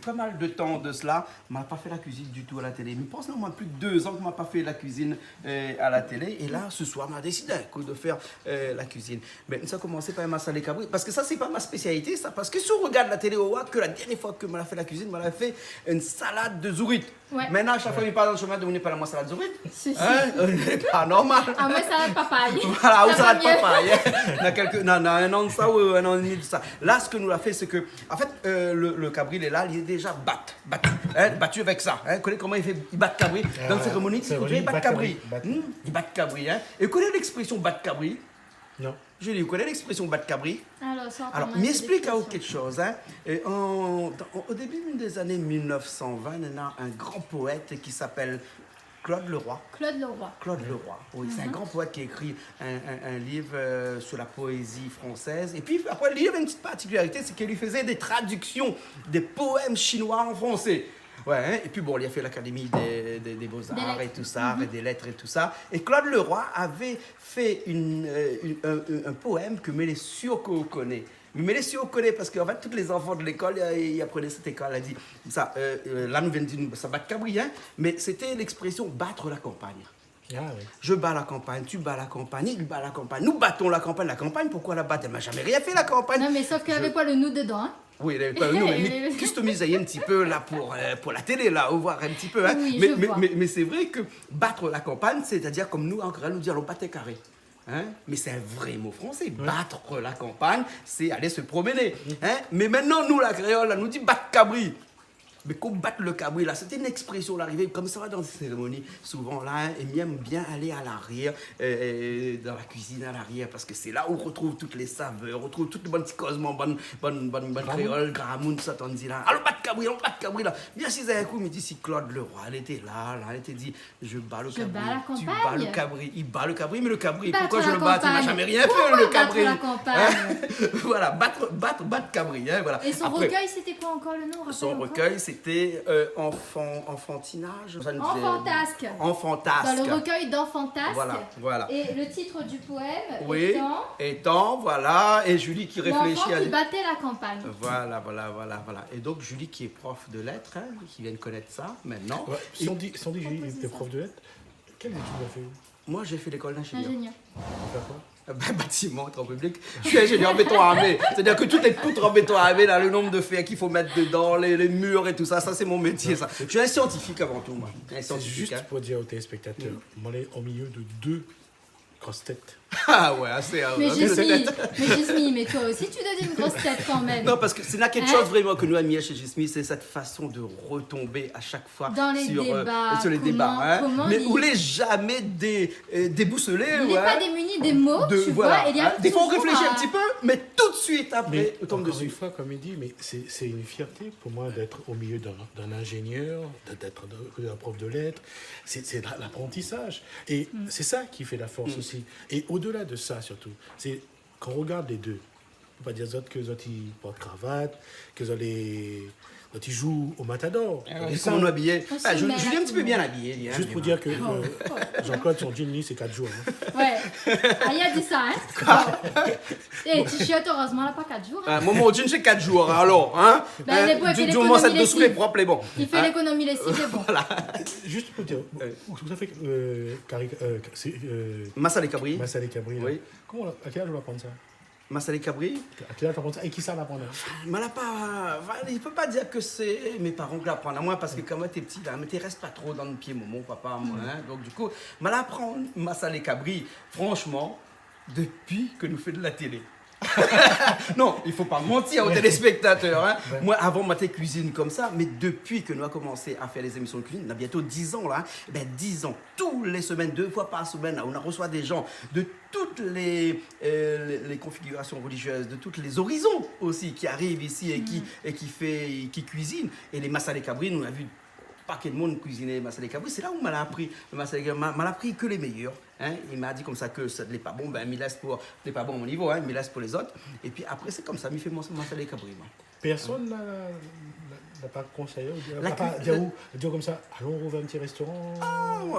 C: pas mal de temps de cela, on m'a pas fait la cuisine du tout à la télé. Je pense au moins plus de 2 ans qu'on m'a pas fait la cuisine à la télé. Et là, ce soir, on a décidé de faire la cuisine. Mais ça a commencé par un massalé cabri, parce que ça, c'est pas ma spécialité, ça, parce que si on regarde la télé au WAC, que la dernière fois que m'a fait la cuisine, m'a fait une salade de zourite.
F: Ouais.
C: Maintenant, à chaque fois qu'il parle dans le chemin, de vous pas la moi salade de zourite.
F: Si, si.
C: Hein? C'est pas normal.
F: Ah, moi, ça va papaye.
C: Voilà, ou
F: Ça
C: ça
F: va
C: va
F: mieux.
C: pas il y a un an de ça ou un an et demi de ça. Là, ce que nous l'a fait, c'est que, en fait, le cabri, il est là, il est déjà battu avec ça. Hein. Vous connaissez comment il bat cabri dans la cérémonie?
G: c'est
C: Il bat cabri.
G: bat.
C: Il bat cabri. Hein. Et vous connaissez l'expression bat cabri?
G: Non.
C: Julie, vous connaissez l'expression bat cabri?
F: Alors, ça,
C: Alors,
F: comment
C: m'explique
F: c'est
C: à vous quelque chose. Hein. Et au début des années 1920, il y a un grand poète qui s'appelle Claude Leroy.
F: Claude Leroy.
C: Claude Leroy, oui, c'est un grand poète qui a écrit un livre sur la poésie française. Et puis après, le livre avait une petite particularité, c'est qu'il lui faisait des traductions des poèmes chinois en français. Ouais, hein, et puis bon, il a fait l'Académie des Beaux-Arts et tout ça, et des lettres et tout ça. Et Claude Leroy avait fait un poème que Mélessieux connaît. Mais Mélessieux connaît parce qu'en fait, tous les enfants de l'école, ils apprenaient cette école. Elle a dit, ça, là, nous venons de dire, ça bat cabri, hein, mais c'était l'expression battre la campagne.
G: Ah, oui.
C: Je bats la campagne, tu bats la campagne, il bat la campagne. Nous battons la campagne, pourquoi la battre? Elle m'a jamais rien fait la campagne.
F: Non, mais sauf qu'il n'y avait pas le nous dedans. Hein.
C: Oui, elle avait pas nous, mais customisé un petit peu là pour la télé, là, au voir un petit peu. Hein.
F: Oui,
C: mais
F: je vois.
C: mais c'est vrai que battre la campagne, c'est-à-dire comme nous, en créole, nous disons battre carré. Hein? Mais c'est un vrai mot français. Battre la campagne, c'est aller se promener. Hein? Mais maintenant, nous, la créole, là, nous dit battre cabri. Mais qu'on batte le cabri, là, c'était une expression, l'arrivée, comme ça va dans ces cérémonies, souvent là, et aime bien aller à l'arrière, dans la cuisine à l'arrière, parce que c'est là où on retrouve toutes les saveurs, on retrouve toutes les bonnes petits causements, bonnes créoles, gramoun, ça t'en dit là. Alors, batte cabri, là. Bien si d'un coup, il me dit, si Claude Leroy, elle était là, elle était dit, je bats le
F: Je
C: cabri.
F: bats la
C: Tu
F: campagne.
C: bats le cabri, il bat le cabri, mais le cabri,
F: Battre
C: pourquoi je
F: la
C: le bats? Il m'a
F: campagne.
C: jamais rien
F: Pourquoi
C: fait, le
F: battre
C: cabri.
F: la campagne?
C: Hein? Voilà, battre cabri, hein, voilà.
F: Et son
C: Après,
F: recueil, c'était quoi encore le nom?
C: son
F: rappelle
C: recueil, c'était Enfantinage.
F: Enfantasque.
C: Enfantasque.
F: Dans le recueil d'Enfantasque.
C: Voilà.
F: Et le titre du poème
C: Oui,
F: étant
C: voilà, et Julie qui réfléchit
F: L'enfant
C: à...
F: qui battait la campagne.
C: Voilà. Et donc Julie qui est prof de lettres, hein, qui vient de connaître ça maintenant.
G: Ouais, si on dit que j'ai été prof de lettres, quelles études tu as fait?
C: Moi, j'ai fait l'école d'ingénieur.
F: Ingénieur.
G: Tu fais quoi?
C: Bâtiment, en public. Je suis ingénieur béton armé. C'est-à-dire que tout est poutre en béton armé, là, le nombre de fer qu'il faut mettre dedans, les murs et tout ça, c'est mon métier, ça. Je suis un scientifique avant tout, moi. Un
G: C'est
C: scientifique,
G: juste
C: hein.
G: pour dire aux téléspectateurs, on est au milieu de 2 grosses têtes.
H: Ah ouais, assez.
F: Mais Gismi, mais toi aussi, tu donnes une grosse tête quand même.
H: Non, parce que c'est là quelque
F: Hein?
H: chose vraiment que nous aimons chez Gismi, c'est cette façon de retomber à chaque fois
F: Dans les
H: sur les
F: débats,
H: débats. Hein,
F: comment
H: mais
F: il-
H: où les jamais déboussolés.
F: Il n'est
H: ouais,
F: pas démuni des mots, tu
H: voilà,
F: vois, et il y a
H: hein. Des fois, on
F: toujours
H: réfléchit un
F: à-
H: petit peu, mais tout de suite après,
G: Mais
H: on tombe
G: encore
H: dessus.
G: une fois, comme il dit, mais c'est une fierté pour moi d'être au milieu d'un ingénieur, d'être un prof de lettres. C'est l'apprentissage. Et c'est ça qui fait la force aussi. Et au-delà de ça, surtout, c'est qu'on regarde les deux. On ne peut pas dire aux autres que les autres ils portent cravate, que les autres ils jouent au matador.
H: Et
G: Et ça,
H: comment nous habiller
F: On se
H: Julien
F: met
H: est un
F: à
H: petit peu
F: tout.
H: bien habillé. lui, hein,
G: juste
H: mais
G: pour
H: bon.
G: dire que Jean-Claude, son jean, c'est 4 jours. Hein.
F: Ouais. Ah, il a dit ça, hein. Et t-shirt, heureusement, elle n'a pas 4 jours. Hein.
H: Moi, mon jean, j'ai 4 jours, hein, alors. Hein,
F: Ben, les bois, il fait
H: du moment ça
F: l'économie
H: dessous les
F: lessive.
H: propres, les bons.
F: Il fait l'économie lessive, c'est bon.
G: Juste pour dire, vous avez
H: Massa les Cabri.
G: Massa les Cabri.
H: Oui.
G: À quel âge on va prendre ça?
H: Massa les Cabri.
G: À quel âge on va prendre ça? Et qui ça va prendre?
H: Mais là, pas, il ne peut pas dire que c'est mes parents qui l'apprennent à moi parce que quand moi t'es petit là, mais tu restes pas trop dans le pied, mon papa, moi. Hein, donc du coup, mais là, apprendre Massa les Cabri, franchement, depuis que nous faisons de la télé. Non, il faut pas mentir aux téléspectateurs. Hein.
G: Ouais.
H: Moi, avant, ma cuisine comme ça, mais depuis que nous avons commencé à faire les émissions de cuisine, on a bientôt 10 ans là. Ben, 10 ans, tous les semaines, 2 fois par semaine, là, on reçoit des gens de toutes les configurations religieuses, de tous les horizons aussi, qui arrivent ici et qui cuisinent. Et les Massa les Cabri, on a vu paquet de monde cuisiner massa les cabri, c'est là où m'a appris. M'a appris que les meilleurs. Hein. Il m'a dit comme ça que ça n'est pas bon, ben il laisse pour n'est pas bon au mon niveau, hein, il laisse pour les autres. Et puis après c'est comme ça, il fait massa les cabri.
G: Personne n'a pas conseillé,
H: La
G: n'a pas
H: cu-
G: dire comme ça, allons ouvrir un petit restaurant.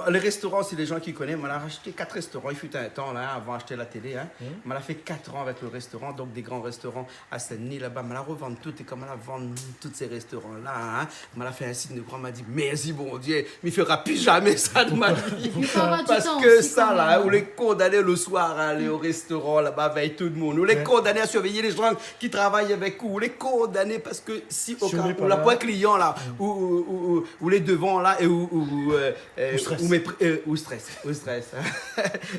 H: Les restaurants, si les gens qui connaissent, on a racheté 4 restaurants. Il fut un temps là, avant d'acheter la télé. Hein. On a fait 4 ans avec le restaurant, donc des grands restaurants à Saint-Denis là-bas. On a revendu tout et comme on a vendu tous ces restaurants-là, hein, on a fait un signe de croix, on m'a dit merci bon Dieu, mais il ne fera plus jamais ça de ma vie.
F: Il faut avoir du
H: Parce
F: temps
H: que
F: aussi,
H: ça
F: quand
H: là,
F: même.
H: où les condamnés le soir à aller au restaurant là-bas avec tout le monde, où les condamnés à surveiller les gens qui travaillent avec vous, les condamnés parce que si au
G: Si
H: cas
G: on est
H: où
G: pas
H: la
G: là.
H: point client là, ou les devants là, et
G: stress.
H: ou stress.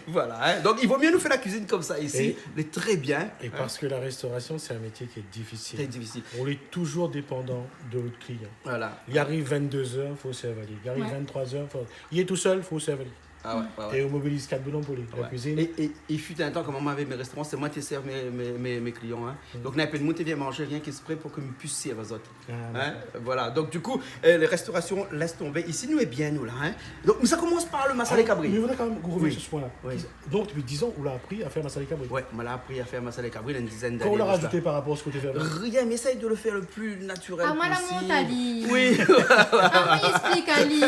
H: Voilà. Hein. Donc il vaut mieux nous faire la cuisine comme ça ici.
G: Et-
H: Elle est très bien.
G: Et parce que la restauration, c'est un métier qui est difficile.
H: Très difficile.
G: On est toujours dépendant de notre client.
H: Voilà.
G: Il arrive 22h, il faut servir. Il arrive
F: Ouais.
G: 23h, il est tout seul, il faut servir.
H: Ah ouais.
G: Et on mobilise 4 bonhommes pour lui. La
H: Ouais.
G: cuisine.
H: Et il fut un temps, quand maman avait mes restaurants, c'est moi qui sers mes clients. Hein. Donc, n'a pas de monde qui vient manger rien qui se prête pour que je puisse servir aux autres. Hein. Voilà. Donc, du coup, les restaurations laissent tomber. Ici, nous est bien, nous, là. Hein. Donc, ça commence par le massa les
G: Mais
H: cabri.
G: il faudrait quand même revenir
H: Oui.
G: sur ce point-là.
H: Oui.
G: Donc, depuis 10 ans, on l'a appris à faire massa les cabri.
H: Ouais, on m'a appris à faire massa les cabri il y a une dizaine
G: Quand
H: d'années.
G: on l'a
H: de ça.
G: rajouté par rapport à ce côté fait avant.
H: Rien, mais essaye de le faire le plus naturel
F: Ah, moi, la
H: possible.
F: monte, Ali.
H: Oui.
F: Ah, moi, explique, Ali.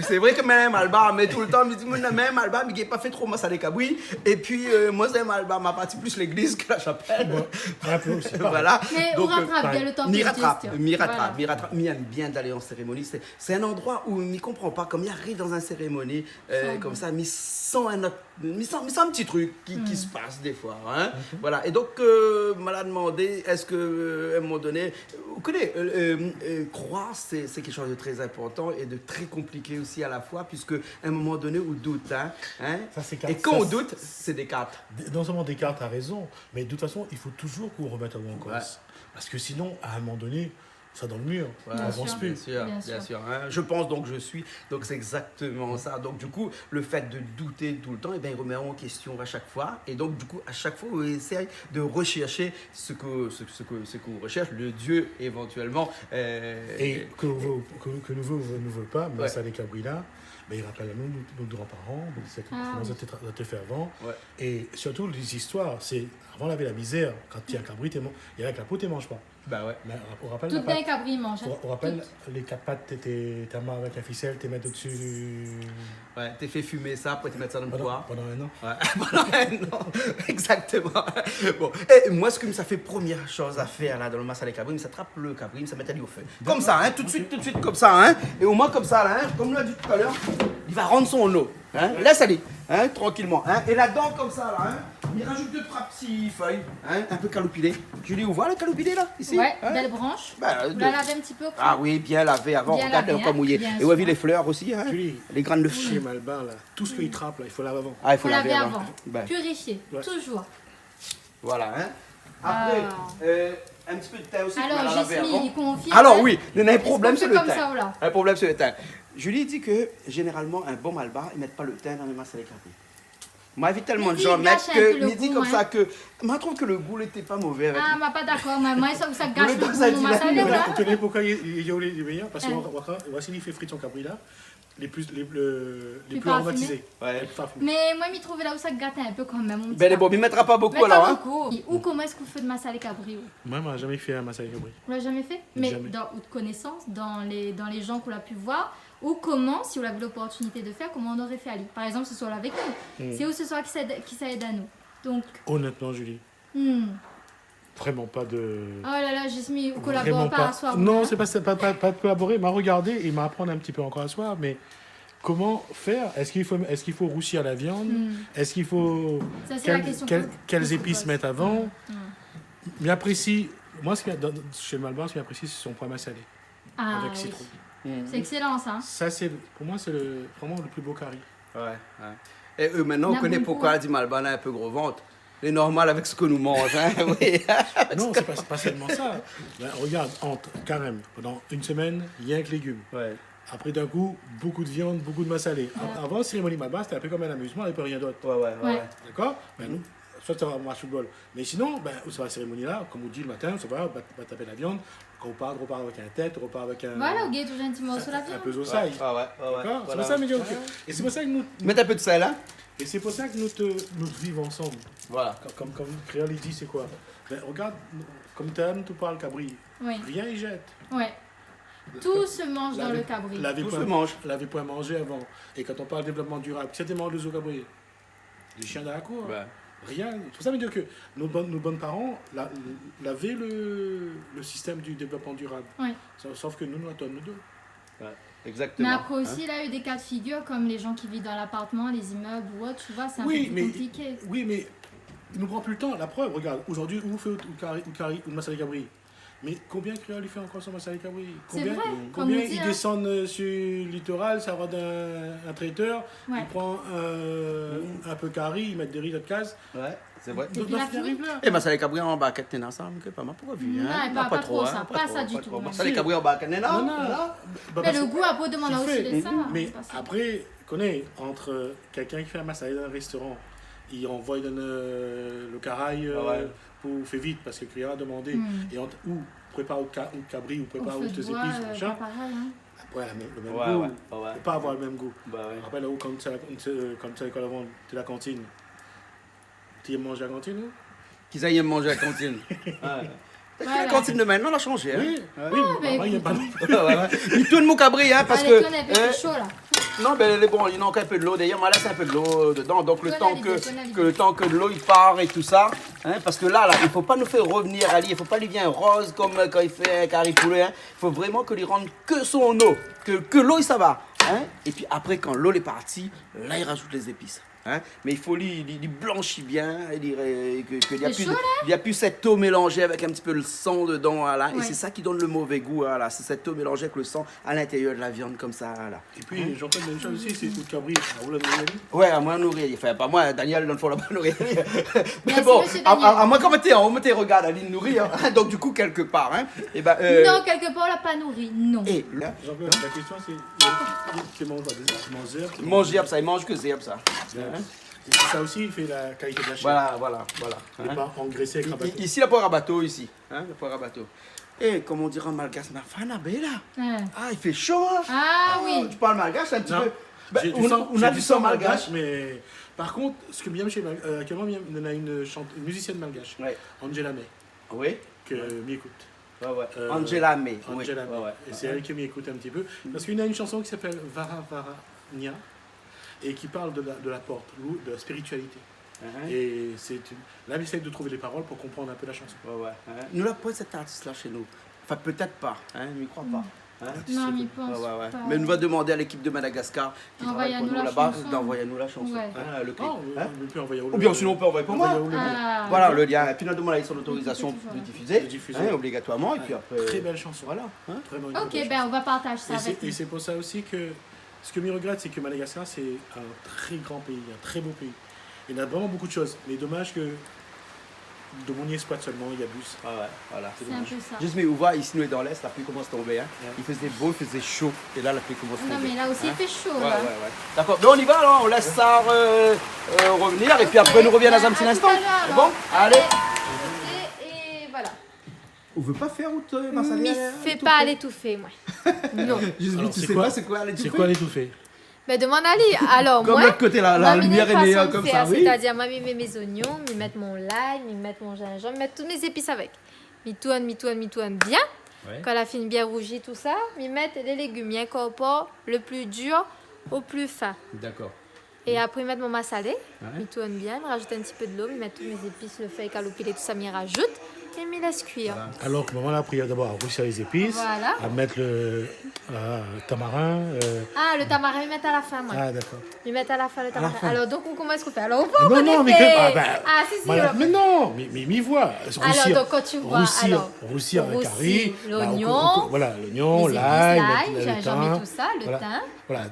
H: C'est vrai que même Alba, mais tout le temps, me dit, même Alba, mais qui n'a pas fait trop massa les cabri. Et puis, moi, c'est Alba, m'a parti plus l'église que la chapelle.
G: Moi, un peu aussi.
H: Voilà.
F: Mais on
H: Donc,
F: rattrape bien le temps
H: m'y
F: que
H: rattrape,
F: juste.
H: m'y rattrape,
F: Voilà.
H: m'y rattrape. M'y aime bien d'aller en cérémonie. C'est un endroit où m'y comprend pas. Comme il arrive dans une cérémonie, comme ça, m'y sent un petit truc qui se passe des fois. Hein? Voilà. Et donc, m'a demandé, est-ce que, à un moment donné, vous connaissez, croire, c'est quelque chose de très important et de très compliqué aussi à la fois, puisque à un moment donné, on doute. Hein?
G: Ça, c'est
H: Et quand on doute, c'est des cartes.
G: Non seulement Descartes a raison, mais de toute façon, il faut toujours qu'on remette à vous en cause.
H: Ouais.
G: Parce que sinon, à un moment donné, ça dans le mur.
H: Voilà,
G: on avance
F: sûr.
G: plus.
H: Bien
F: Bien
H: sûr. Hein. Je pense donc je suis. Donc c'est exactement ça. Donc du coup, le fait de douter tout le temps, eh bien, il remet en question à chaque fois. Et donc du coup, à chaque fois, on essaye de rechercher ce qu'on recherche, le Dieu éventuellement.
G: Et que nous veut pas, mais
H: Ouais.
G: ça les cabris là, ben, il rappelle à nous, nos grands-parents, c'est comment ça a été fait avant.
H: Ouais.
G: Et surtout, les histoires, c'est avant, on avait la misère. Quand il y a un cabri, il y a avec la peau, tu ne manges pas.
H: Bah ouais.
G: Mais on rappelle
F: Tout
G: la pâte.
F: d'un cabri mange.
G: On rappelle les 4 pattes, ta main avec la ficelle, tu mets au-dessus
H: Ouais, t'es fait fumer ça, après tu mets ça dans le poids.
G: pendant un an.
H: Ouais, pendant un an. Exactement. Bon, et moi, ce que ça fait première chose à faire là dans le massa les cabri, ça trappe le cabri, ça met à lui au feu. Comme ça, hein, tout de suite, comme ça, hein. Et au moins comme ça, là, hein, comme on l'a dit tout à l'heure, il va rendre son eau. Hein. Laisse aller, hein, tranquillement. Hein. Et là-dedans, comme ça, là, hein, On y rajoute 2-3 petits feuilles, hein, un peu calopidées. Julie, on voit la calopidée là, ici?
F: Ouais,
H: hein?
F: belle branche.
H: Bah,
F: Vous la lavez un petit peu.
H: Ah oui, bien lavé avant,
F: Bien
H: regarde,
F: lavé,
H: encore
F: hein,
H: mouillé.
F: bien
H: Et on a vu
F: sûr.
H: les fleurs aussi, hein?
G: Julie,
H: Les graines de
G: chez
H: fleurs.
G: Malbin, là, tout ce qu'il trappe, là, il faut laver avant.
H: Ah, il
F: Faut
H: faut
F: laver
H: laver
F: avant.
H: Ben,
F: Purifier,
G: Ouais.
F: toujours.
H: voilà, hein. Après, un petit peu de thym aussi. qu'on a
F: Alors,
H: lavé avant.
F: Jasmine, il confie.
H: Alors oui, il y a un
F: Est-ce
H: problème
F: qu'on
H: sur
F: fait
H: le
F: comme
H: thym.
F: ça ou là?
H: Un problème sur le thym. Julie dit que généralement, un bon malbar, ils ne mettent pas le thym dans les masses à l'éclater. Moi, j'ai vu tellement de
F: Mais
H: gens
F: il
H: mettre
F: gâche un peu
H: que,
F: le
H: il dit
F: goût,
H: comme
F: hein.
H: ça que. Moi, je trouve que le goût n'était pas mauvais avec
F: Ah, moi pas d'accord. Moi, ça gâche
H: Le
F: le
H: temps,
F: goût
H: ça
F: de mon
H: dit la
F: masala,
H: nuit,
F: voilà.
G: Vous connaissez pourquoi il y a les meilleurs? Parce que
F: Ouais.
G: voici, il fait frites en cabri là, les plus
F: Plus
G: aromatisés.
H: Ouais.
G: Les plus parfumés.
F: Mais moi, je trouve là où ça gâte un peu quand même. mon petit
H: Ben, les
F: gars.
H: bons, il ne mettra pas beaucoup
F: Mais
H: alors.
F: pas
H: Hein.
F: beaucoup. Ou comment est-ce que vous faites de masala cabri?
G: Moi, on m'a jamais fait un masala cabri.
F: Vous l'avez jamais fait? Mais
G: Jamais.
F: dans votre connaissance, dans les gens qu'on a pu voir, ou comment, si vous avez l'opportunité de faire, comment on aurait fait Ali. Par exemple, ce soit avec nous. C'est où ce soit qui ça aide à nous. Donc,
G: Honnêtement, Julie, vraiment pas de.
F: oh là là, Jasmine, vous
G: Vraiment
F: collaborez pas à soi.
G: Non,
F: hein.
G: c'est pas de collaborer. Il m'a regardé et il m'a apprendre un petit peu encore à soir, mais comment faire? Est-ce qu'il faut roussir la viande? Est-ce qu'il faut
F: Ça, c'est la question que-
G: quelles
F: que je
G: épices
F: pose.
G: mettre avant? Mais apprécie. Moi, chez le Malbar, ce qui m'apprécie, c'est son poivre massalé
F: Ah,
G: avec
F: oui.
G: citron.
F: C'est excellent ça.
G: Ça, pour moi, c'est vraiment le plus beau curry.
H: Ouais, ouais. Et eux, maintenant, on
F: La
H: connaît
F: bonne
H: pourquoi
F: peau.
H: elle dit Malban a un peu gros ventre. C'est normal avec ce que nous mange, hein, oui.
G: Non, c'est pas seulement ça. Ben, regarde, entre carême, pendant une semaine, rien que légumes.
H: Ouais.
G: Après, d'un coup, beaucoup de viande, beaucoup de massalé. Avant, cérémonie Malbar, c'était un peu comme un amusement, il n'y avait rien d'autre.
H: Ouais.
G: D'accord? Ben, nous, soit ça va match football. Mais sinon, ben, ça va la cérémonie là, comme on dit le matin, ça va taper la viande. Quand on repart avec un tête, on repart avec un.
F: Voilà, au guet, tout gentiment sur la
G: Un
F: viande.
G: peu d'osaille.
H: Ouais.
G: D'accord? C'est pour ça, mais et c'est pour ça que nous.
H: Mettez un peu de sel, hein.
G: Et c'est pour ça que nous vivons ensemble.
H: Voilà.
G: Comme créole, il dit, c'est quoi? Ben, regarde, comme t'aimes, tu parles cabri.
F: Oui,
G: Rien, il jette.
F: ouais. Tout se mange dans le cabri.
H: Tout se mange.
G: L'avait point mangé avant. Et quand on parle de développement durable, qui c'était mangé au cabri? Les chiens dans la cour.
H: Ouais.
G: Rien. C'est pour ça que je veux dire que nos bons parents l'avaient le système du développement durable.
F: Ouais.
G: Sauf que nous attendons nous deux.
H: Exactement.
F: Mais après aussi, il a eu des cas de figure comme les gens qui vivent dans l'appartement, les immeubles ou autre, tu vois, c'est un
G: Oui,
F: peu plus
G: mais-
F: compliqué.
G: Oui, mais il nous prend plus le temps. La preuve, regarde, aujourd'hui, où fait ou masala cabri? Mais combien de créoles il fait encore son masala cabri?
F: C'est
G: Combien,
F: vrai, comme
G: combien
F: on dit,
G: ils
F: hein.
G: descendent sur le littoral, ça va d'un traiteur,
F: Ouais.
G: il prend un peu carré, ils mettent des riz de casse.
H: Ouais, c'est vrai.
F: Et puis la
G: il arrive là.
H: Et ma salé cabri en baquette, t'es ensemble, que pas mal pour vu.
F: Non,
H: Hein?
F: pas trop ça,
H: hein,
F: pas ça du tout,
H: Ma
F: non.
H: salé cabri en baquette,
G: Non,
H: non?
G: non. Bah,
F: Mais
G: parce
F: le
G: que-
F: goût, après, demande
G: tu
F: aussi
G: fais.
F: les ça.
G: Mais
F: c'est pas ça.
G: après, connais, entre quelqu'un qui fait un massaï dans un restaurant, il envoie dans le caraï
H: Ouais.
G: pour faire vite parce que le client a demandé, et ou prépare au cabri ou
F: Au
G: prépare
F: feu
G: ou tes
F: de bois,
G: épices,
F: pas
G: machin.
F: pareil, hein.
G: Après, le même
H: Ouais,
G: goût.
H: ouais.
G: Faut pas avoir le même goût.
H: Bah ouais.
G: Après, là où, quand tu as l'école avant, tu la cantine, tu aimes manger à la cantine ou?
H: Qu'ils aillent manger à la cantine.
F: Voilà.
H: La cantine de maintenant, elle a changé. Hein?
G: Oui,
H: Ouais.
G: oui,
F: mais
G: mais il y a pas
H: Il tourne mon cabri, hein, parce
F: Allez,
H: que.
F: tourne un peu plus chaud là.
H: Non, ben les bon, il y a encore un peu de l'eau. D'ailleurs, moi, là, c'est un peu de l'eau dedans. Donc, le
F: Tourne
H: temps
F: à l'idée, tourne à l'idée.
H: le temps que de l'eau il part et tout ça. Hein, parce que là, il ne faut pas nous faire revenir Ali. Il ne faut pas lui bien rose comme quand il fait un carré poulet. Hein. Il faut vraiment que lui rende que son eau. Que l'eau, ça va. Hein. Et puis après, quand l'eau est partie, là, il rajoute les épices. Hein. Mais il faut lui blanchir bien. Il n'y a plus cette eau mélangée avec un petit peu le sang dedans. Voilà. Et
F: Ouais.
H: c'est ça qui donne le mauvais goût. Voilà. C'est cette eau mélangée avec le sang à l'intérieur de la viande comme ça. Là.
G: Et puis, j'entends la même chose aussi, c'est tout le cabri. Ah, vous l'avez dit?
H: Ouais, à moi nourrir. Enfin, pas moi, Daniel, dans le fond, là-bas, nourrir. Mais
F: Merci,
H: bon,
F: monsieur Daniel.
H: à moi, comme on me regarde, Aline nourrir. Hein, donc, du coup, quelque part. Hein, et ben,
F: Non, quelque part, on l'a pas nourri, non.
H: et là,
G: Jean-Claude, la question c'est, tu manges quoi? Des mangeurs?
H: il mange zéab, ça, il mange que zéab, ça. Hein?
G: Ça aussi, il fait la qualité de la chair.
H: Voilà.
G: Il n'est
H: Hein.
G: pas engraissé avec un bateau.
H: Ici, la poire à bateau, ici. Hein, la poire à bateau. Et comme on dirait en malgache, ma fanabe, là.
F: Ouais.
H: Ah, il fait chaud, hein.
F: Ah oui.
H: Tu parles malgache un petit
G: Non.
H: peu. Ben,
G: J'ai
H: on a du sang malgache.
G: mais par contre, ce que bien chez actuellement, on a une musicienne malgache,
H: Ouais.
G: Angela May,
H: Oui.
G: que m'écoute.
H: Ouais.
G: Angela
H: May. Oui.
G: Angela May.
H: Ouais.
G: Et c'est elle qui m'écoute un petit peu. Parce qu'il y a une chanson qui s'appelle Vara Vara Nia et qui parle de la porte, ou de la spiritualité.
H: Hein.
G: Et là, j'essaie de trouver les paroles pour comprendre un peu la chanson.
H: Ouais. Hein. Nous n'avons pas cet artiste-là chez nous. Enfin, peut-être pas, hein, mais je crois pas. Hein?
F: Non, mais pense
H: Ouais.
F: pas.
H: Mais on va demander à l'équipe de Madagascar qui travaille pour nous
F: Envoyez-nous la
H: là-bas
F: chanson.
H: d'envoyer-nous la chanson.
F: Ouais.
H: Hein, le clip.
G: Oh,
H: Hein?
G: on peut envoyer au
H: Ou bien sinon on peut envoyer pour moi.
F: Ah,
H: Voilà le lien. Et puis on a demandé son autorisation de diffuser,
G: De diffuser.
H: hein, obligatoirement. Et puis après.
G: Très belle chanson.
H: Voilà. Hein?
G: Vraiment une
F: Ok,
G: très belle
F: ben on va partager ça
G: chanson.
F: avec
G: Et
F: nous.
G: c'est pour ça aussi que ce que je regrette, c'est que Madagascar, c'est un très grand pays, un très beau pays. Il y a vraiment beaucoup de choses. Mais dommage que de mon exploite seulement, il abuse.
H: Ah ouais, voilà.
F: C'est un peu ça.
H: Juste mais où va ici nous est dans l'est, la pluie commence à tomber. Hein. Il faisait beau, il faisait chaud. Et là la pluie commence à
F: Non,
H: tomber.
F: mais là aussi, il fait chaud.
H: Ouais.
F: là.
H: D'accord. Mais on y va alors, on laisse ça revenir et puis après nous revient dans un petit
F: À tout
H: instant.
F: à l'heure,
H: C'est
F: alors.
H: bon? Allez.
F: Et voilà.
H: On veut pas faire autre
F: M'y fais pas à l'étouffer, moi. Non.
H: Juste
G: Alors,
H: tu
G: c'est
H: sais
G: quoi-
H: pas c'est quoi aller
G: C'est quoi l'étouffer?
F: Ben demande à Ali. Alors,
H: Comme
F: moi.
H: l'autre côté là, la
F: moi,
H: lumière est
F: mes
H: meilleure
F: façons de
H: comme
F: faire,
H: ça, oui.
F: C'est-à-dire, moi, je mets mes oignons, je mettre mon l'ail, je mettre mon gingembre, je mettre toutes mes épices avec. Je tourne bien.
H: Ouais.
F: Quand la fine bien rougie, tout ça, je mettre les légumes, je incorpore le plus dur au plus fin.
H: D'accord.
F: Et après, je mettre mon massalé,
H: Ouais.
F: je tourne bien, je rajoute un petit peu de l'eau, je mettre toutes mes épices, le feuille, calopilé, tout ça, je rajoute et je laisse cuire.
G: Alors que maman là, après, il y a d'abord à rousser les épices,
F: Voilà.
G: à mettre le tamarin.
F: Ah, le tamarin, je mettre à la fin, moi.
G: Ah, d'accord.
F: Je mettre à la fin le
H: la
F: tamarin.
H: fin.
F: Alors, donc, comment est-ce qu'on fait? Alors, on
G: Non, non, mais que.
F: si,
G: Voilà.
F: on-
G: Mais non, mais m'y voit.
F: Alors, donc, quand tu vois,
G: roussir le
F: roussi
G: curry.
F: l'oignon,
G: Voilà, l'oignon,
F: les épices,
G: l'ail,
F: l'ail,
G: le
F: gingembre
G: thym.
F: et tout ça, le
G: Voilà.
F: thym.
G: Voilà,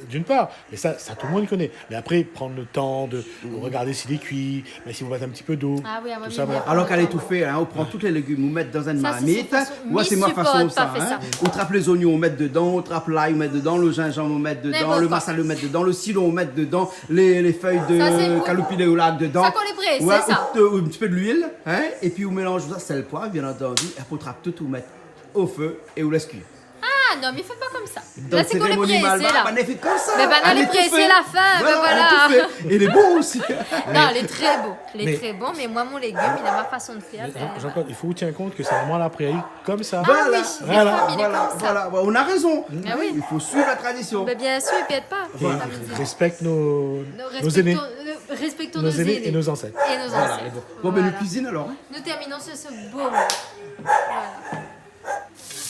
G: d'une part, mais ça tout le monde connaît. Mais après, prendre le temps de regarder s'il est cuit, mais si vous mettez un petit peu d'eau.
F: Ah oui, à moi,
G: tout
F: mais
G: ça,
F: bien.
G: voilà.
H: Alors qu'à l'étouffer, hein, on prend tous les légumes, on met dans une
F: Ça, c'est
H: marmite.
F: son façon.
H: Moi, c'est ma
F: Mi
H: façon
F: supporte
H: ça,
F: pas fait
H: hein.
F: ça.
H: On trappe les oignons, on met dedans, on trappe l'ail, on met dedans, le gingembre, on met dedans,
F: N'importe
H: le
F: quoi.
H: massalé, on met dedans, le cidre, on met dedans, les feuilles
F: Ça, c'est
H: de
F: pour-
H: calopilé au lac dedans.
F: Ça qu'on les presse,
H: Ouais,
F: c'est ça.
H: un petit peu de l'huile, hein, et puis on mélange ça, sel, poivre, bien entendu, et après on trappe tout, on met au feu et on laisse cuire.
F: Ah non, mais fais pas comme ça.
H: Dans
F: Là, c'est qu'on les
H: cérémonie
F: presse,
H: Malba,
F: là.
H: on est fait comme ça.
F: Mais ben,
H: à
F: on les
H: l'étouffer.
F: presse la fin, ben voilà.
H: à l'étouffer. Et il est bon aussi.
F: Non, il est très beau. Il est
G: Mais-
F: très bon, mais moi, mon légume, il a ma façon de faire.
G: Jean-Claude, il faut vous tenir compte que c'est vraiment la prairie comme ça.
F: Ah
H: Voilà,
F: oui,
G: voilà,
F: les femmes, il est
H: Voilà,
F: comme ça.
H: voilà, on a raison.
F: Ah oui.
H: Il faut suivre la tradition.
F: Ben, bien sûr, et puis pas.
G: Et
F: Comme il dit.
G: respecte nos
F: Respectons-
G: aînés.
F: Respectons
G: Nos aînés et nos ancêtres.
F: Et nos
H: Voilà,
F: ancêtres.
H: Bon, ben,
F: Voilà.
H: nous cuisine alors.
F: Nous terminons sur ce beau mot. Voilà.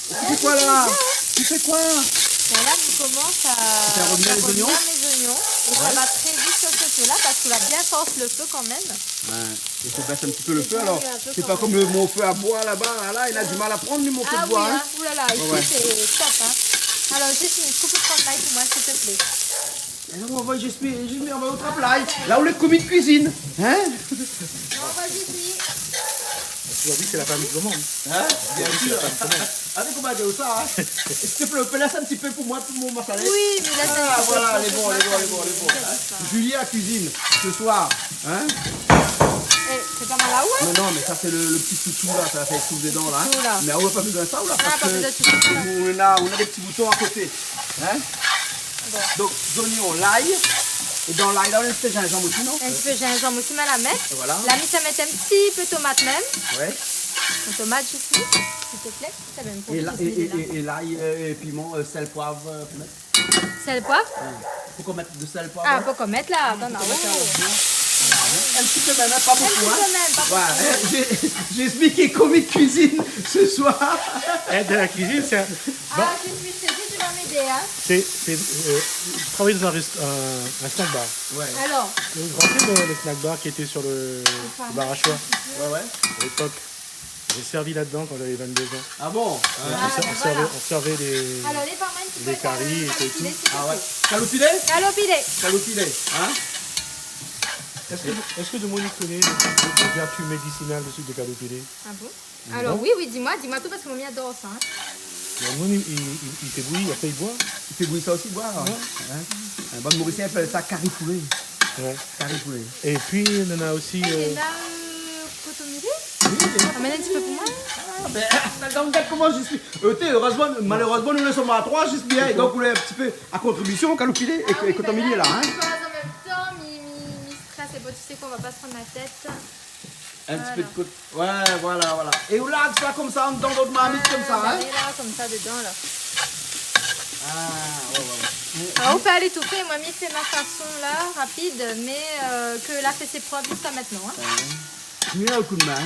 H: Tu fais quoi là? Tu fais quoi?
F: Ben là, nous commence à
H: Faire revenir les
F: revenir
H: oignons?
F: mes oignons. Et ça va très vite sur ce feu-là parce qu'on a bien force le feu quand même.
H: Ouais. Il faut baisser un petit peu le feu alors.
F: Oui, un peu
H: C'est
F: quand
H: pas
F: même.
H: comme mon feu à bois là-bas. Là, il a du mal à prendre lui, mon feu
F: Ah
H: de
F: oui,
H: bois.
F: hein.
H: Hein.
F: Oulala, ici
H: Ouais.
F: c'est top. Hein. Alors, Justine, est-ce qu'on peut prendre l'ail pour moi, s'il te plaît?
H: Alors, on va on va au trap-l'ail. Là où les commis de cuisine. Hein?
F: Non, vas-y, si.
G: Aujourd'hui, c'est la famille de monde.
H: Hein? Bien sûr. Avec comment dire ça? Hein? S'il te plaît, on peut laisser un petit peu pour moi, pour mon massalé.
F: Oui, mais là, c'est
H: Ah voilà, les bons, les bons, les bons, les bons. Hein? Julie à cuisine ce soir. Hein?
F: C'est pas mal là, ouais?
H: Non, non, mais ça c'est le petit toutou là, ça fait souffle dedans là.
F: Toutou, là.
H: Mais on va pas besoin de ça ou là
F: Ah,
H: parce
F: pas besoin de
H: que
F: toutou, là.
H: on a des petits boutons à côté. Hein?
F: Bon.
H: Donc, oignons, l'ail. Et dans l'ail, là, on a un petit peu de gingembre aussi, non?
F: Un petit peu de gingembre aussi, mal à mettre.
H: Voilà.
F: La mise à mettre un petit peu de tomate même.
H: Ouais.
F: Une tomate, juste, s'il te plaît. C'est même pour
H: Et
F: Justine, là.
H: l'ail, et piment, sel, poivre. Faut mettre.
F: Sel, poivre.
H: Faut qu'on mette de sel, poivre.
F: Ah, faut qu'on mette là. Attends, non,
H: Un petit peu même, hein, pas
F: un
H: beaucoup.
F: petit
H: Hein.
F: peu même, pas beaucoup.
H: Ouais, j'ai expliqué commis de cuisine ce soir.
G: Aide à la cuisine, c'est
F: Ah, je suis saisie, tu vas m'aider, hein.
G: travailler dans un snack bar.
H: Ouais,
F: Alors,
G: Vous vous rappelez le snack bar qui était sur le bar à choix
H: ouais.
G: à l'époque? J'ai servi là-dedans quand j'avais 22 ans.
H: Ah bon?
G: On servait les...
F: alors les parments, tu
G: Les
F: peux faire
G: caries et
F: calopilé,
G: tout.
F: s'il te
H: Ah ouais.
F: plaît.
H: Calopilé?
F: Calopilé.
H: Calopilé. Hein?
G: Est-ce que Dominique connaît les vertus médicinales de calopilé?
F: Ah bon? Alors oui, dis-moi tout parce que mamie adore ça. Hein.
G: Il fait bouillir, après il boit.
H: Il fait bouillir ça aussi, boire. Hein? Un bon Mauricien appelle ça caripoulet.
G: Ouais.
H: Caripoulet.
G: Et puis on en a aussi...
F: Et là, cotomilé? Amène un petit peu pour moi.
H: Ben, regarde comment je suis. Heureusement, malheureusement, nous ne sommes pas à trois, juste bien. Et donc, vous voulez un petit peu à contribution, calopilé et cotomilé là. Hein?
F: En même temps, mi stress, et bon, tu sais qu'on va pas se prendre la tête.
H: Un petit peu de côte. Ouais, voilà. Et où là, ça comme ça, dans votre marmite comme ça. Hein?
F: Allez là, comme ça, dedans là.
H: Ah, ouais.
F: Alors on peut aller tout fait, moi mi fait ma façon là, rapide, mais que là fait ses preuves jusqu'à maintenant. Hein.
H: Je mets un coup de main.